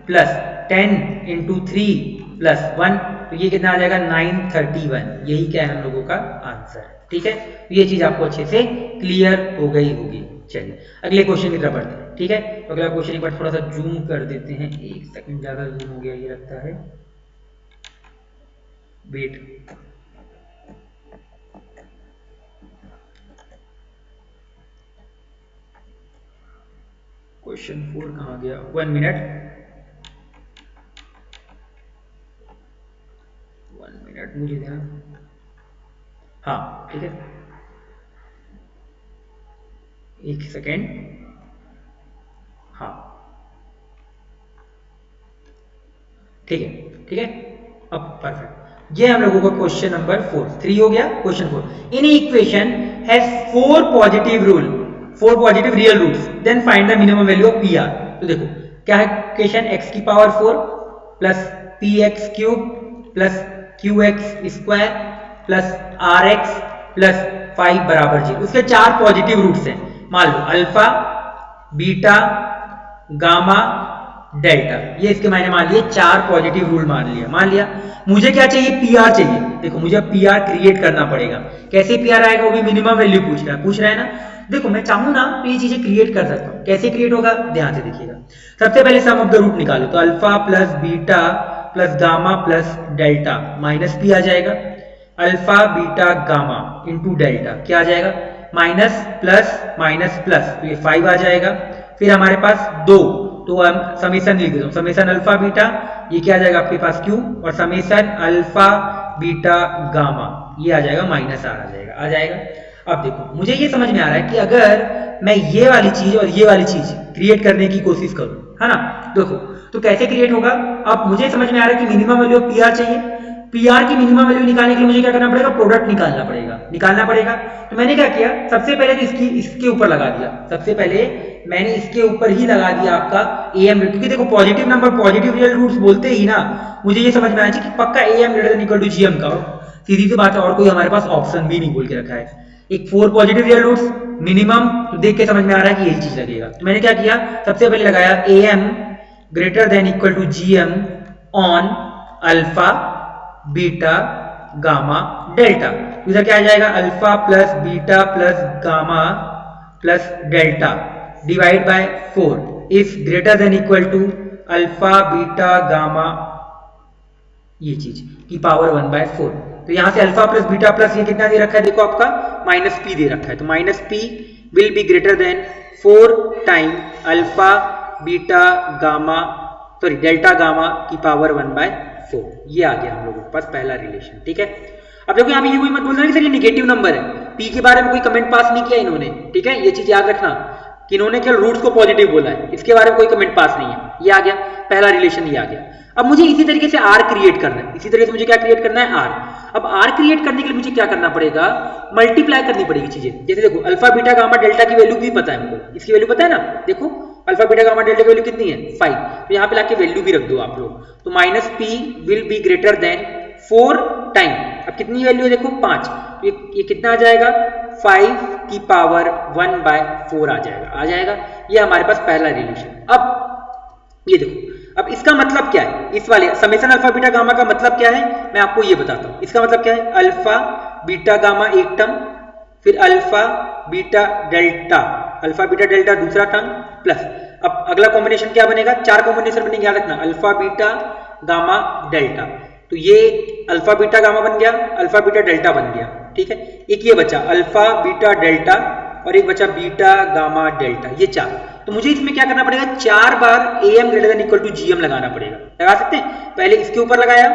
plus 10 into 3 plus 1, तो ये कितना आ जाएगा? 931। यही क्या है हम लोगों का आंसर। ठीक है, तो ये चीज आपको अच्छे से क्लियर हो गई होगी। चलिए अगले क्वेश्चन की तरफ बढ़ते हैं। ठीक है, तो अगला क्वेश्चन एक बार थोड़ा सा जूम कर देते हैं, 1 सेकंड ज्यादा जूम हो गया ये लगता है, वेट। क्वेश्चन 4 कहाँ गया? 1 मिनट, 1 मिनट मुझे देना। हाँ ठीक है, 1 सेकेंड। हाँ ठीक है, ठीक है, अब परफेक्ट। ये हम लोगों का क्वेश्चन नंबर 4, 3 हो गया। Question 4, in equation has 4 positive rule, 4 positive real roots, then find the minimum value of p r. तो देखो क्या है इक्वेशन? x की power 4 plus p x cube plus q x square plus r x plus 5 बराबर 0। उसके 4 पॉजिटिव रूट्स हैं। मान लो अल्फा, बीटा, गामा, डेल्टा, ये इसके मैंने मान लिए 4 पॉजिटिव रूल मान लिया। मुझे क्या चाहिए? पी आर चाहिए। देखो मुझे पी आर क्रिएट करना पड़ेगा। कैसे पी आर आएगा? वो भी मिनिमम वैल्यू पूछ रहा है ना। देखो मैं चाहूं ना तो ये चीजें क्रिएट कर सकता हूं। कैसे क्रिएट होगा ध्यान से देखिएगा। सबसे पहले सम ऑफ द रूट निकालो, तो alpha plus beta plus gamma plus delta minus P आ जाएगा। Alpha beta gamma into delta क्या आ जाएगा? माइनस प्लस, तो ये 5 आ जाएगा। फिर हमारे पास 2, तो हम समेशन लिख देता हूं, समेशन अल्फा बीटा, ये क्या आ जाएगा आपके पास क्यू, और समेशन अल्फा बीटा गामा ये आ जाएगा माइनस आर आ जाएगा। अब देखो मुझे ये समझ में आ रहा है कि अगर मैं ये वाली चीज और ये वाली चीज क्रिएट करने की कोशिश करूं, है ना, देखो तो कैसे क्रिएट होगा? अब मुझे समझ में आ रहा है कि minimum value of p are चाहिए। पी आर की मिनिमम वैल्यू निकालने के लिए मुझे क्या करना पड़ेगा? प्रोडक्ट निकालना पड़ेगा। तो मैंने क्या किया? सबसे पहले तो इसके ऊपर लगा दिया। सबसे पहले मैंने इसके ऊपर ही लगा दिया आपका am, क्योंकि देखो positive number positive real roots बोलते ही ना मुझे ये समझ में आना चाहिए कि पक्का am greater than equal to gm का हो। सीधी सी बात है, और कोई हमारे पास ऑप्शन भी नहीं बोल के रखा है। एक 4 पॉजिटिव रियल रूट्स मिनिमम, तो देख के समझ में आ रहा है कि यही चीज लगेगा। तो मैंने क्या किया? सबसे पहले लगाया am greater than equal to gm on alpha beta gamma delta. इधर क्या आ जाएगा? Alpha plus beta plus gamma plus delta divide by 4 is greater than equal to alpha beta gamma, ये चीज की पावर 1/4। तो यहां से अल्फा प्लस बीटा प्लस ये कितना दे रखा है? देखो आपका माइनस पी दे रखा है, तो minus P will be greater than 4 time alpha beta gamma sorry delta gamma की पावर 1/4। ये आ गया हम लोगों के पास पहला रिलेशन। ठीक है, अब देखो यहाँ पे ये कोई मत बोलना कि सर ये निगेटिव नंबर है, पी के बारे में कोई कमेंट पास नहीं किया इन्होंने। ठीक है, ये चीज याद रखना कि इन्होंने केवल रूट्स को पॉजिटिव बोला है, इसके बारे में कोई कमेंट पास नहीं है। ये आ गया पहला रिलेशन, ये आ गया। अब मुझे इसी तरीके से आर क्रिएट करना है, इसी तरीके से मुझे क्या क्रिएट करना है? आर। अब आर क्रिएट करने के लिए मुझे क्या करना पड़ेगा? मल्टीप्लाई करनी पड़ेगी चीजें। जैसे देखो अल्फा बीटा गामा डेल्टा की वैल्यू भी पता है हमको, इसकी वैल्यू पता है ना। देखो अल्फा बीटा गामा डेल्टा की वैल्यू कितनी है? 5। तो यहाँ पे लाके वैल्यू भी रख दो आप लोग। तो minus P will be greater than 4 time, अब कितनी वैल्यू है देखो 5, तो ये कितना आ जाएगा? 5 की पावर 1/4 आ जाएगा। ये हमारे पास पहला रिलेशन। अब ये देखो, अब इसका मतलब क्या है? इस वाले समेशन अल्फा बीटा गामा का मतलब क्या है मैं आपको ये बताता हूं। इसका मतलब क्या है? अल्फा बीटा गामा एक टर्म, फिर अल्फा बीटा डेल्टा दूसरा टर्म, प्लस अब अगला कॉम्बिनेशन क्या बनेगा? 4 कॉम्बिनेशन बनेंगे, याद रखना, अल्फा बीटा गामा डेल्टा। तो ये अल्फा बीटा गामा बन गया, अल्फा बीटा डेल्टा बन गया। ठीक है, एक ये बचा अल्फा बीटा डेल्टा और एक बचा बीटा गामा डेल्टा, ये 4। तो मुझे इसमें क्या करना पड़ेगा? 4 बार am greater than equal to gm लगाना पड़ेगा। लगा सकते हैं? पहले इसके ऊपर लगाया,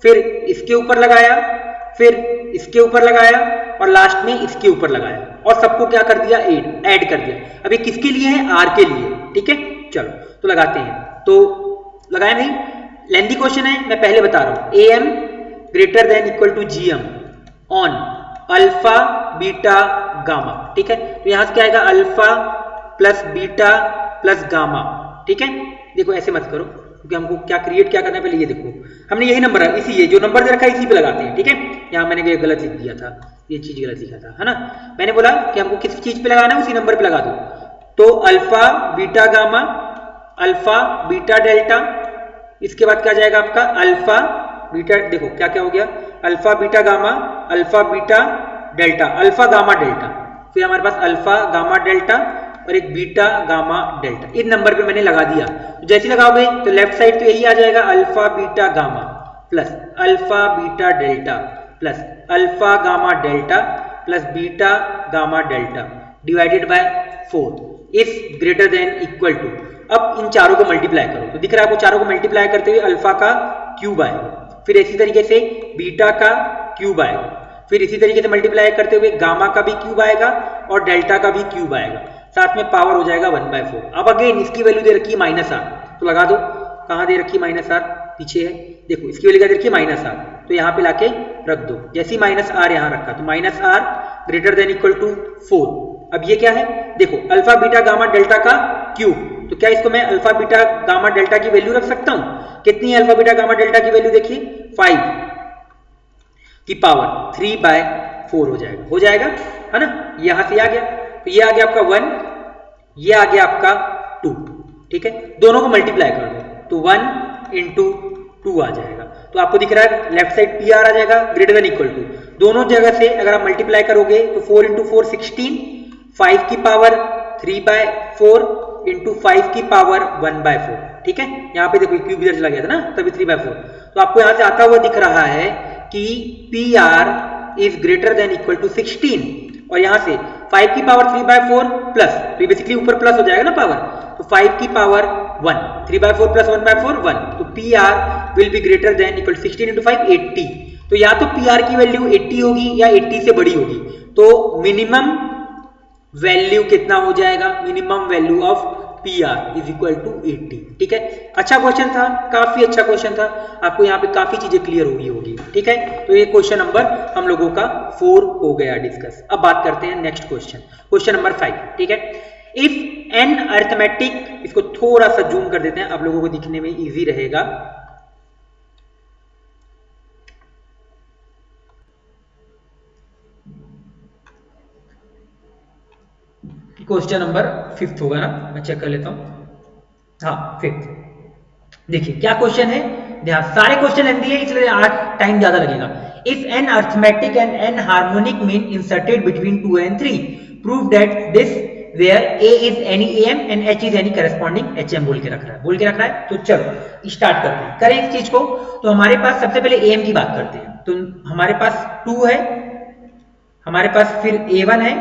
फिर इसके ऊपर लगाया, फिर इसके ऊपर लगाया और लास्ट में इसके ऊपर लगाया, और सबको क्या कर दिया? ऐड कर दिया। अब ये किसके लिए है? आर के लिए। ठीक है, चलो तो लगाते हैं। तो लगाया नहीं, लेंथी क्वेश्चन है, मैं पहले बता रहा हूं। am greater than equal to gm on alpha beta gamma, ठीक है। तो यहां से क्या आएगा, alpha plus beta plus gamma, ठीक है। देखो ऐसे मत करो क्योंकि हमको क्या क्रिएट क्या करना है, पहले ये देखो, हमने यही नंबर है, इसी ये जो नंबर दे रखा है इसी पे लगाते हैं, ठीक है। यहाँ मैंने गलत लिख दिया था, ये चीज गलत लिखा था, है ना। मैंने बोला कि हमको किस चीज पे लगाना है, उसी नंबर पे लगा दो। तो alpha beta gamma, alpha beta delta, इसके बाद क्या जाएगा आपका अल्फा बीटा, देखो क्या क्या हो गया, alpha beta gamma, alpha beta delta, alpha gamma delta, फिर हमारे पास अल्फा गामा डेल्टा और एक बीटा गामा डेल्टा, इन नंबर पे मैंने लगा दिया। तो जैसे लगाओगे तो लेफ्ट साइड तो यही आ जाएगा, alpha beta gamma plus alpha beta delta plus alpha gamma delta plus beta gamma delta divided by 4 is greater than equal to. अब इन चारों को मल्टीप्लाई करो, तो दिख रहा है आपको, चारों को मल्टीप्लाई करते हुए अल्फा का क्यूब आएगा, फिर इसी तरीके से बीटा का क्यूब आएगा, फिर इसी तरीके से मल्टीप्लाई करते हुए गामा का भी क्यूब आएगा और डेल्टा का भी क्यूब आएगा, साथ में पावर हो जाएगा 1/4। अब अगेन इसकी वैल्यू दे रखी है -r, तो लगा दो, कहां दे रखी है -r, पीछे है, देखो इसकी वैल्यू क्या दे रखी है -r, तो यहाँ पे लाके रख दो। जैसे ही -r यहाँ रखा तो -r greater than equal to 4। अब ये क्या है, देखो अल्फा बीटा गामा डेल्टा का क्यूब, तो क्या इसको मैं अल्फा बीटा गामा डेल्टा की वैल्यू रख सकता हूं, कितनी है अल्फा बीटा गामा डेल्टा की वैल्यू, देखिए 5 की पावर 3/4 हो जाएगा, है ना। यहां से आ गया, तो ये आ गया आपका 1, ये आ गया आपका 2, ठीक है। दोनों को मल्टीप्लाई कर दो तो 1 into 2 आ जाएगा, तो आपको दिख रहा है लेफ्ट साइड पी आर आ जाएगा ग्रेटर देन इक्वल टू, दोनों जगह से अगर आप मल्टीप्लाई करोगे तो 4 into 4 16, 5 की पावर 3/4 into 5 की पावर 1/4, ठीक है। यहाँ पे देखो क्यूब इधर चला गया था ना, तभी 3/4, तो आपको यहाँ से आता हुआ दिख रहा है कि p r is greater than equal to 16, और यहाँ से 5 की पावर 3/4 प्लस, तो ये बेसिकली ऊपर प्लस हो जाएगा ना पावर, तो 5 की पावर 1, 3/4 प्लस 1/4 1, तो P R will be greater than equal 16 into 5 80। तो या तो पी आर की वैल्यू 80 होगी या 80 से बड़ी होगी, तो मिनिमम वैल्यू कितना हो जाएगा, minimum value of p r is equal to 80, ठीक है। अच्छा क्वेश्चन था, काफी अच्छा क्वेश्चन था, आपको यहाँ पे काफी चीजें क्लियर हो गई होगी, ठीक है। तो ये क्वेश्चन नंबर हम लोगों का 4 हो गया डिस्कस। अब बात करते हैं नेक्स्ट क्वेश्चन, क्वेश्चन नंबर 5, ठीक है। इफ एन अरिथमेटिक, इसको थोड़ा सा जूम कर देते हैं, आप लोगों को दिखने में इजी रहेगा। क्वेश्चन नंबर 5 होगा ना, मैं चेक कर लेता हूं, हाँ 5। देखिए क्या क्वेश्चन है, ध्यान, सारे क्वेश्चन लेंदी है इसलिए आज टाइम ज्यादा लगेगा। If an arithmetic and an harmonic mean inserted between 2 and 3, prove that this where a is any am and h is any corresponding hm बोल के रख रहा है, तो चलो स्टार्ट करते हैं, करें इस चीज को। तो हमारे पास सबसे पहले am की बात करते हैं, तो हमारे पास 2 है, हमारे पास फिर a1 है,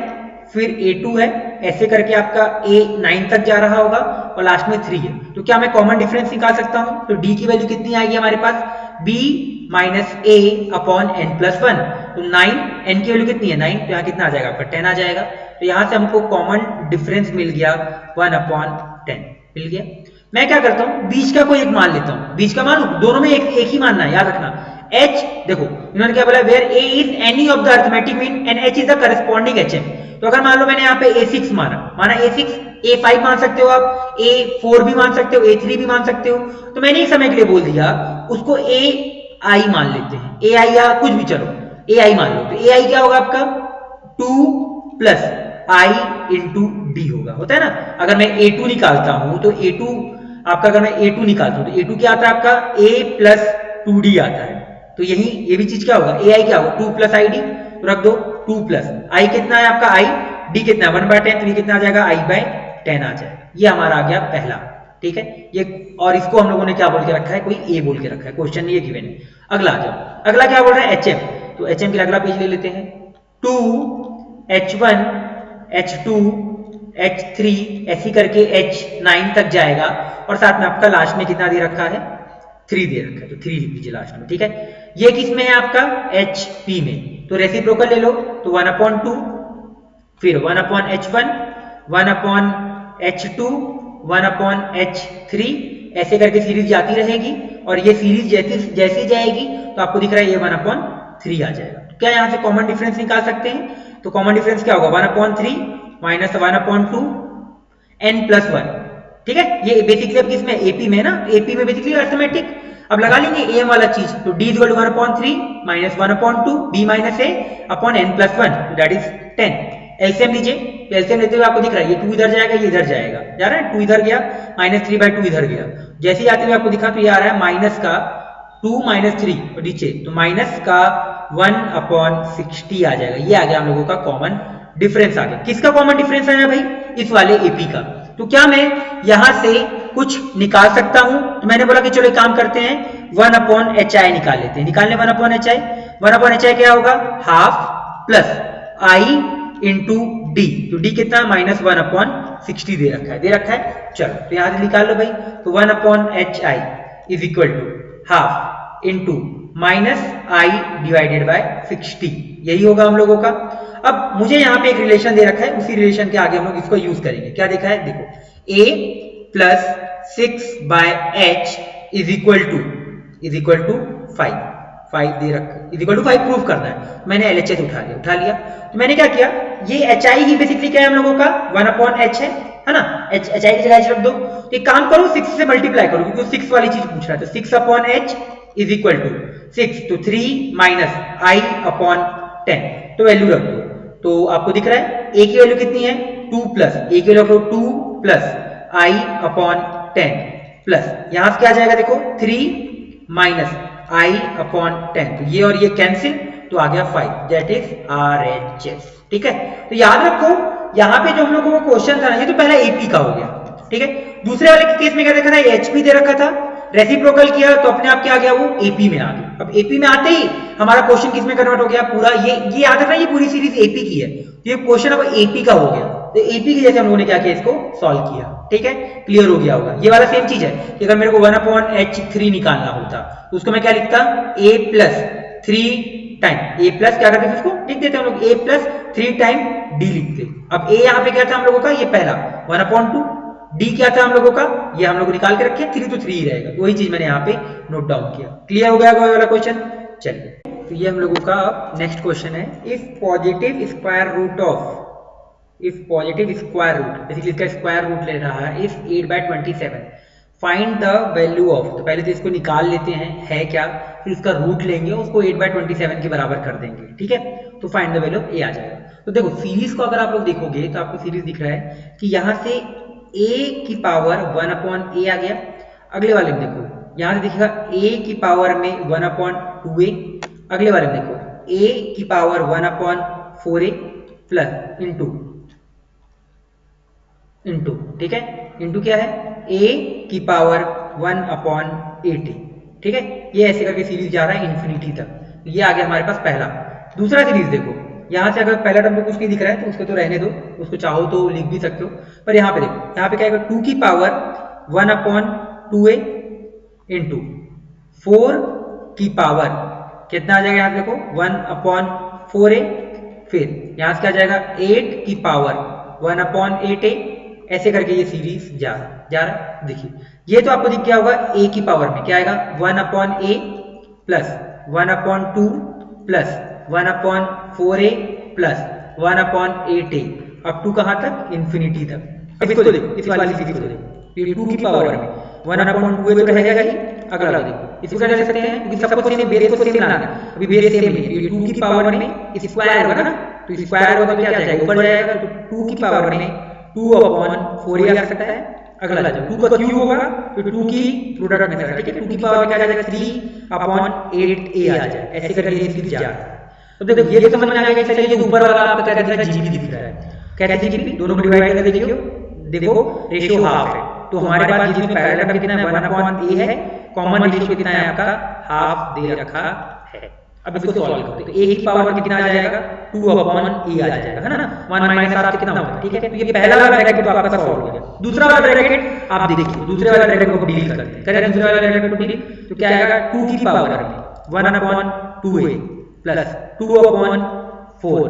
फिर a2 है, ऐसे करके आपका a 9 तक जा रहा होगा और लास्ट में 3 है। तो क्या मैं कॉमन डिफरेंस निकाल सकता हूं, तो d की वैल्यू कितनी आएगी हमारे पास, b minus a upon n plus 1, तो 9, n की वैल्यू कितनी है 9, तो यहाँ कितना आ जाएगा आपका 10 आ जाएगा। तो यहां से हमको कॉमन डिफरेंस मिल गया 1/10 मिल गया। मैं क्या करता हूं, बीच का कोई एक मान लेता हूं, बीच का मानू, दोनों में एक ही मानना है, याद रखना। h, देखो इन्होंने क्या बोला, where a is any of the arithmetic mean and h is the corresponding hm। तो अगर मान लो मैंने यहाँ पे a6 माना a6, a5 मान सकते हो आप, a4 भी मान सकते हो, a3 भी मान सकते हो। तो मैंने इस समय के लिए बोल दिया उसको ai मान लेते हैं, ai या कुछ भी, चलो ai मान लो। तो ai क्या होगा आपका 2 प्लस i इंटू डी होता है ना। अगर मैं a2 निकालता हूं तो a2 आपका, अगर मैं a2 निकालता हूं तो a2 क्या आता है आपका a प्लस 2d आता है। तो यही ये भी चीज क्या होगा, ai क्या होगा 2 प्लस id, तो रख दो 2 प्लस i कितना है आपका i, d कितना है 1/10, तो ये कितना आ जाएगा i/10 आ जाएगा। ये हमारा आ गया पहला, ठीक है ये। और इसको हम लोगों ने क्या बोल के रखा है, कोई a बोल के रखा है, क्वेश्चन ये गिवन है। अगला आ जाओ, अगला क्या बोल रहा है hm, तो hm के लिए अगला पेज ले लेते हैं, 2h1 h2 h3 ऐसी करके h9 तक जाएगा और साथ में आपका लास्ट में कितना दे रखा है 3 दे रखा है, तो 3 लिख दीजिए लास्ट में, ठीक है। ये किस में है आपका hp में, तो रेसिप्रोकल ले लो, तो 1/2, फिर 1/h1 1/h2 1/h3 ऐसे करके सीरीज जाती रहेगी, और ये सीरीज जैसी जाएगी तो आपको दिख रहा है ये 1/3 आ जाएगा। क्या यहाँ से कॉमन डिफरेंस निकाल सकते हैं, तो कॉमन डिफरेंस क्या होगा 1/3 माइनस 1/2 n प्लस 1। ठीक है, ये बेसिकली अब किसमें एपी में ना, एपी में बेसिकली अर्थमेटिक। अब लगा लेंगे एम वाला चीज, तो d equal to 1/3 minus 1/2 b minus a upon n plus 1 that is 10। LCM लीजिए, एलसीएम लेते हुए आपको दिख रहा है ये 2 इधर जाएगा, ये इधर जाएगा, जा रहा है 2 इधर गया माइनस 3/2 इधर गया। जैसे ही आते हुए आपको दिखा तो ये आ रहा है माइनस का 2 माइनस 3 और नीचे तो माइनस का 1/60 आ जाएगा। ये आ गया हम लोगों का कॉमन डिफरेंस आ गया। किसका कॉमन डिफरेंस आया भाई? इस वाले एपी का। तो क्या मैं यहां से कुछ निकाल सकता हूं? तो मैंने बोला कि चलो एक काम करते हैं 1/hi निकाल लेते हैं। निकालने 1/hi, 1/hi क्या होगा? Half plus i into D. तो डी कितना? माइनस 1/60 दे रखा है, चलो तो यहां से निकाल लो भाई। तो 1/hi is equal to half into minus i divided by 60, यही होगा हम लोगों का। अब मुझे यहाँ पे एक रिलेशन दे रखा है, उसी रिलेशन के आगे हम लोग इसको यूज करेंगे। क्या देखा है? देखो a plus 6/h is equal to 5 दे रखा, इज इक्वल टू 5 प्रूव करना है। मैंने LHS उठा लिया। तो मैंने क्या किया, ये hi ही बेसिकली क्या है हम लोगों का 1/h है ना, hi की जगह h रख दो। तो एक काम करो 6 से मल्टीप्लाई करो क्योंकि 6 वाली चीज पूछ रहा है। तो 6/h इज इक्वल टू 6 तो 3 माइनस i अपॉन 10, तो वैल्यू रख दो। तो आपको दिख रहा है a की वैल्यू कितनी है? 2 प्लस a की वैल्यू रखो 2 प्लस i अपॉन 10 प्लस यहां से क्या आ जाएगा देखो 3 माइनस i अपॉन 10, तो ये और ये कैंसिल, तो आ गया 5 दैट इज RHS। ठीक है, तो याद रखो यहाँ पे जो हम लोगों को क्वेश्चन था ना, ये तो पहला एपी का हो गया। ठीक है, दूसरे वाले के केस में क्या देखा था? एचपी दे रखा था, रेसिप्रोकल किया तो अपने आप क्या आ गया? वो एपी में आ गया। अब एपी में आते ही हमारा क्वेश्चन किस में कन्वर्ट हो गया? पूरा ये याद रखना, ये पूरी सीरीज एपी की है, तो ये क्वेश्चन अब एपी का हो गया। तो एपी की जैसे हम लोगों ने क्या किया, इसको सॉल्व किया। ठीक है, क्लियर हो गया होगा। ये वाला सेम चीज है कि अगर मेरे को 1/h3 निकालना होता तो उसको मैं क्या लिखता? a plus 3 time a plus क्या करते थे, उसको लिख देते हम लोग a प्लस 3 टाइम d लिखते। अब a यहाँ पे क्या था हम लोगों का? ये पहला 1/2, d क्या था हम लोगों का? ये हम लोग निकाल के रखे, 3 तो 3 ही रहेगा। वही चीज मैंने यहाँ पे नोट डाउन किया। क्लियर हो गया कोई वाला क्वेश्चन? चलिए, तो ये हम लोगों का नेक्स्ट क्वेश्चन है, if positive square root basically इसका स्क्वायर रूट ले रहा है if 8/27, find the value of. तो पहले तो इसको निकाल लेते हैं है क्या, फिर उसका रूट लेंगे, उसको 8/27 के बराबर कर देंगे। ठीक है, तो find the value of a आ जाएगा। तो देखो सीरीज को अगर आप लोग देखोगे तो आपको सीरीज दिख रहा है कि यहाँ से a की पावर 1/a आ गया। अगले वाले में देखो यहाँ से दिखेगा a की पावर में 1/2a। अगले वाले में देखो a की पावर 1/4a प्लस इंटू ठीक है, इंटू क्या है? a की पावर 1/80। ठीक है, ये ऐसे करके सीरीज जा रहा है इन्फिनिटी तक। ये आ गया हमारे पास पहला। दूसरा सीरीज देखो, यहाँ से अगर पहला टर्म को कुछ नहीं दिख रहा है तो उसको तो रहने दो, उसको चाहो तो लिख भी सकते हो, पर यहाँ पे देखो, यहाँ पे क्या है 2 की पावर 1/2a इंटू 4 की पावर कितना आ जाएगा? यहाँ देखो 1/4a, फिर यहाँ से क्या जाएगा 8 की पावर 1/8a, ऐसे करके ये सीरीज जा रहा है। देखिए ये तो आपको दिख गया होगा a की पावर में क्या आएगा 1/a plus 1/2 plus 1/4a plus 1/8a up to कहां तक? इन्फिनिटी तक। अब इसको देखो, इस वाली सीरीज को देखो, ये 2 की पावर में 1/2a तो रहेगा ही। अगला देखो, इसको क्या कर सकते हैं क्योंकि सबको सेम बेस को सेम लाना है, अभी बेस सेम नहीं है, ये 2 की पावर में स्क्वायर होगा ना, तो स्क्वायर होगा तो क्या जाएगा? ऊपर जाएगा, तो 2 की पावर में 2/4a आ सकता है। अगला जो 2 का क्यूब होगा तो 2 की प्रोडक्ट में सकता है। ठीक है, 2 की पावर क्या आ जाएगा? 3/8a आ जाएगा। ऐसे करके ये सीरीज जा रहा है। तो देखो ये तो समझ में आ गया। चलिए ये ऊपर वाला आपका क्या दिख रहा है? जीबी दिख रहा है। कैसे जीबी? दोनों को डिवाइड करके देखियो, देखो रेशियो हाफ है, तो हमारे पास जीबी पहला टर्म कितना है? 1/a है, कॉमन रेशियो कितना है आपका? हाफ दे रखा है। अब इसको सॉल्व करते हैं, तो a की पावर कितना आ जाएगा? 2/a आ जाएगा, है ना। 1 माइनस हाफ कितना होगा? ठीक है, तो ये पहला वाला ब्रैकेट तो आपका सॉल्व हो गया। दूसरा वाला ब्रैकेट आप देखिए, दूसरे वाला ब्रैकेट को डील करते हैं। करें दूसरे वाला ब्रैकेट को डील, तो क्या आएगा? 2 की पावर में 1/2a प्लस 2/4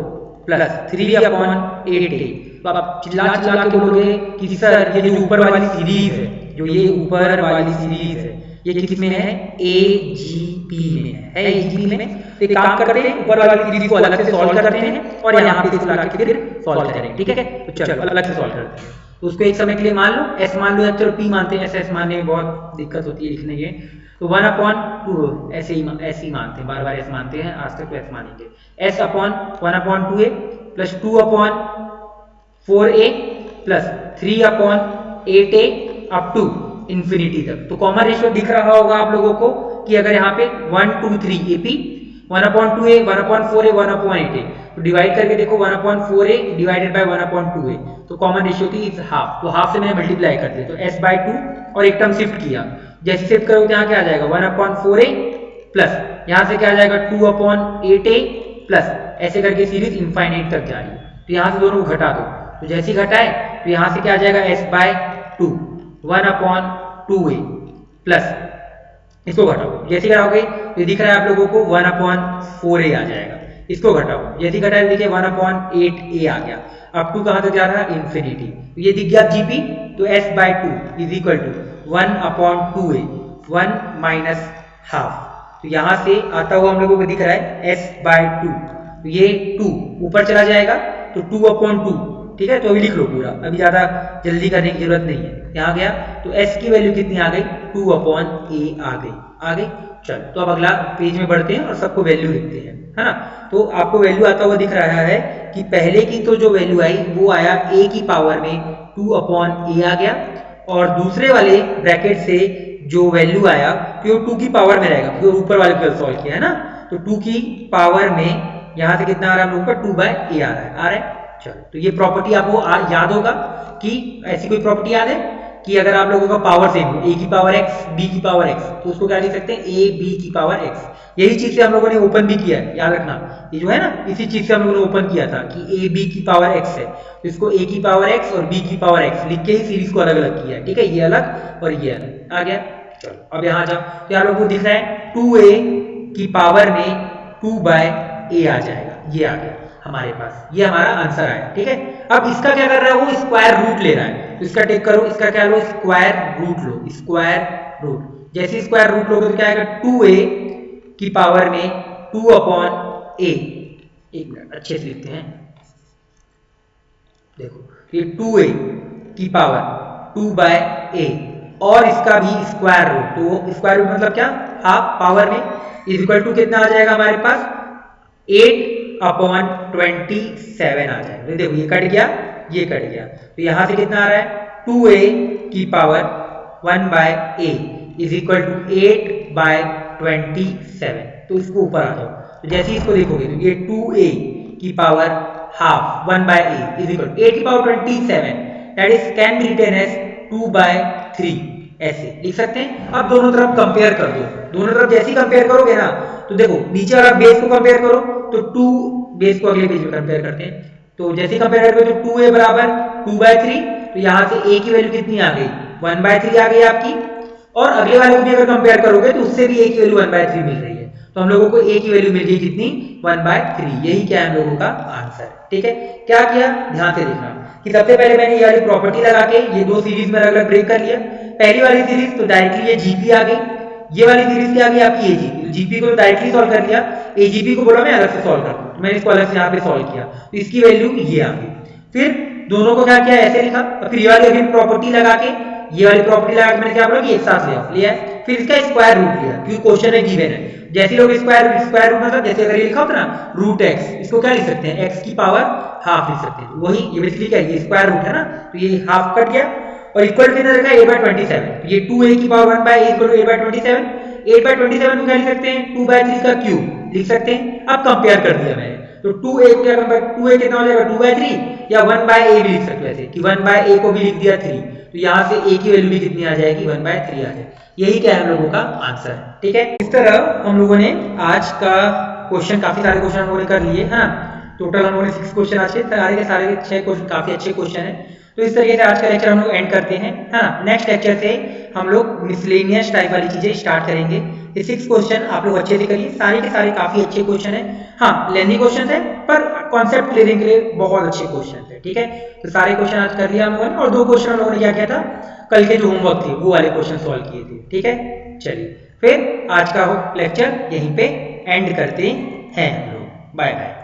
प्लस 3/8a। तो आप चिल्ला के बोलोगे कि सर ये जो ऊपर वाली सीरीज है, जो ये ऊपर वाली सीरीज है, ये किस में है, AGP में है AGP में। तो एक काम करते हैं, ऊपर वाली सीरीज को अलग से सॉल्व करते हैं और यहाँ पे इसको लाके फिर सॉल्व करेंगे, ठीक है। तो चलो अलग से सॉल्व करते हैं। तो उसको एक समय के लिए मान लो, S मान लो, या चलो P मानते हैं, S मानने में बहुत दिक्कत होती है लिखने की। तो 1/2 ऐसे ही मानते हैं, बार बार S मानते हैं, आज तक तो S मानेंगे। S upon 1/2A plus 2/4A plus 3/8A up to infinity तक। तो कॉमन रेशियो दिख रहा होगा आप लोगों को कि अगर यहाँ पे 1 2 3 AP 1/2A 1/4A 1/8A, तो डिवाइड करके देखो 1/4A डिवाइडेड बाय 1/2A, तो कॉमन रेशियो की इज हाफ। तो हाफ से मैंने मल्टीप्लाई कर दिया, तो S/2 और एक टर्म शिफ्ट किया। जैसे शिफ्ट करोगे तो यहाँ क्या आ जाएगा 1/4A प्लस यहाँ से क्या आ जाएगा 2/8A प्लस ऐसे करके सीरीज इनफाइनाइट तक जा रही है। तो यहाँ से दोनों को घटा दो, तो जैसे ही घटाए तो यहाँ से क्या आ जाएगा S/2 1/2A प्लस इसको घटाओ, जैसे घटाओगे तो दिख रहा है आप लोगों को 1/4A आ जाएगा। इसको घटाओ, जैसे घटाए देखिए 1/8A आ गया। अब टू कहाँ तक जा रहा है, इंफिनिटी। तो ये दिख गया GP, तो S/2 is equal to 1/2A 1 minus half. तो यहाँ से आता हुआ हम लोगों को दिख रहा है S/2, तो ये 2 ऊपर चला जाएगा तो 2/2, ठीक है। तो अभी लिख लो पूरा, अभी ज्यादा जल्दी करने की जरूरत नहीं है। यहाँ गया तो S की वैल्यू कितनी आ गई, 2/A आ गई। चलो तो अब अगला पेज में बढ़ते हैं और सबको वैल्यू लिखते हैं, है ना। तो आपको वैल्यू आता हुआ दिख रहा है कि पहले की तो जो वैल्यू आई वो आया A की पावर में 2/A आ गया, और दूसरे वाले ब्रैकेट से जो वैल्यू आया कि वो 2 की पावर में रहेगा, क्योंकि ऊपर वाले को सॉल्व किया है ना। तो 2 की पावर में यहाँ से कितना आ रहा है हम लोग का, 2/A आ रहा है। चलो तो ये प्रॉपर्टी आपको याद होगा कि ऐसी कोई प्रॉपर्टी याद है कि अगर आप लोगों का पावर सेम हो, A की पावर x B की पावर x, तो उसको क्या लिख सकते हैं, AB की पावर x। यही चीज से हम लोगों ने ओपन भी किया है, याद रखना। ये जो है ना, इसी चीज से हम लोगों ने ओपन किया था कि AB की पावर x है, तो इसको A की पावर x और B की पावर x लिख के ही सीरीज को अलग अलग किया है, ठीक है। ये अलग और ये अलग आ गया। चलो अब यहाँ जाओ, तो आप लोगों को दिख रहा है 2A की पावर में 2/A आ जाएगा, ये आ गया हमारे पास, ये हमारा आंसर आया, ठीक है। अब इसका क्या कर रहा है, वो स्क्वायर रूट ले रहा है। तो इसका टेक करो, इसका क्या लो, स्क्वायर रूट लो, स्क्वायर रूट। जैसे स्क्वायर रूट लोगे तो क्या आएगा, 2A की पावर में 2/A। एक मिनट अच्छे से लिखते हैं, देखो ये 2A की पावर 2/A और इसका भी स्क्वायर रूट। तो स्क्वायर रूट मतलब क्या, हाफ पावर में इज इक्वल टू कितना आ जाएगा हमारे पास, 8/27 आ जाएगा। देखो ये कट गया, ये कट गया, तो यहां से कितना आ रहा है, 2A की power 1/A is equal to 8/27। तो इसको ऊपर आ जाओ, तो जैसे ही इसको देखोगे तो ये 2A की power half 1/A is equal to 8 की power 27, that is can be written as 2/3, ऐसे लिख सकते हैं। अब दोनों तरफ कंपेयर कर दो, दोनों तरफ जैसे ही कंपेयर करोगे ना, तो देखो नीचे वाला बेस को कंपेयर करो, तो 2 बेस को अगले पेज में कंपेयर करते हैं। तो जैसे ही कंपेयर करोगे तो 2A बराबर 2/3, तो यहाँ से A की वैल्यू कितनी आ गई, 1/3 आ गई आपकी। और अगले वाले को भी अगर कंपेयर करोगे तो उससे भी A की वैल्यू 1/3 मिल रही है, तो हम लोगों को A की वैल्यू मिल गई कितनी, 1/3। यही क्या है हम लोगों का आंसर, ठीक है। क्या किया, ध्यान से देखना कि सबसे पहले मैंने ये वाली प्रॉपर्टी लगा के ये दो सीरीज में अलग अलग ब्रेक कर लिया। पहली वाली सीरीज तो डायरेक्टली ये GP आ गई, ये वाली सीरीज क्या आ गई आपकी AGP। GP को डायरेक्टली सॉल्व कर लिया, AGP को बोला मैं अलग से सॉल्व कर दूं, तो मैंने इसको अलग से यहाँ पे सॉल्व किया, तो इसकी वैल्यू ये आ गई। फिर दोनों को क्या किया, ऐसे लिखा, और फिर ये वाली अगेन प्रॉपर्टी लगा के, ये वाली प्रॉपर्टी लगा के मैंने क्या बोला कि एक साथ लिया, फिर इसका स्क्वायर रूट लिया, क्योंकि क्वेश्चन में गिवन है। जैसे लोग स्क्वायर रूट मतलब जैसे अगर ये लिखा होता ना रूट x, इसको क्या लिख सकते हैं, x की पावर हाफ लिख सकते हैं। वही ये बेसिकली क्या है, ये स्क्वायर रूट है ना, तो ये हाफ कट गया और इक्वल कितना रखा, 8/27। तो ये 2A की पावर 1/A इक्वल टू 8/27। 8/27 को क्या लिख सकते हैं, 2/3 का क्यूब लिख सकते हैं। अब कंपेयर कर दिया मैंने, तो 2A को क्या कंपेयर, 2A कितना हो जाएगा 2/3, या 1/A भी लिख सकते हैं ऐसे कि 1/A को भी लिख दिया 3, तो यहाँ से A की वैल्यू भी कितनी आ जाएगी, 1/3 आ जाएगी। यही क्या है हम लोगों का आंसर, ठीक है। इस तरह हम लोगों ने आज का क्वेश्चन, काफी सारे क्वेश्चन हम लोगों ने कर लिए, है ना। टोटल हम लोगों ने 6 क्वेश्चन आज के सारे 6 क्वेश्चन काफी अच्छे क्वेश्चन है। तो इस तरीके से आज का लेक्चर हम लोग एंड करते हैं, है ना। नेक्स्ट लेक्चर से हम लोग मिसलेनियस टाइप वाली चीजें स्टार्ट करेंगे। ये 6 क्वेश्चन आप लोग अच्छे से करिए, सारे के सारे काफी अच्छे क्वेश्चन है। हाँ लेंथी क्वेश्चन है, पर कॉन्सेप्ट क्लियरिंग के लिए बहुत अच्छे क्वेश्चन है, ठीक है। तो सारे क्वेश्चन आज कर लिया हम लोगों ने, और 2 क्वेश्चन हम लोगों ने क्या किया था, कल के जो होमवर्क थे वो वाले क्वेश्चन सॉल्व किए थे, ठीक है। चलिए फिर आज का लेक्चर यहीं पे एंड करते हैं हम लोग। Bye bye.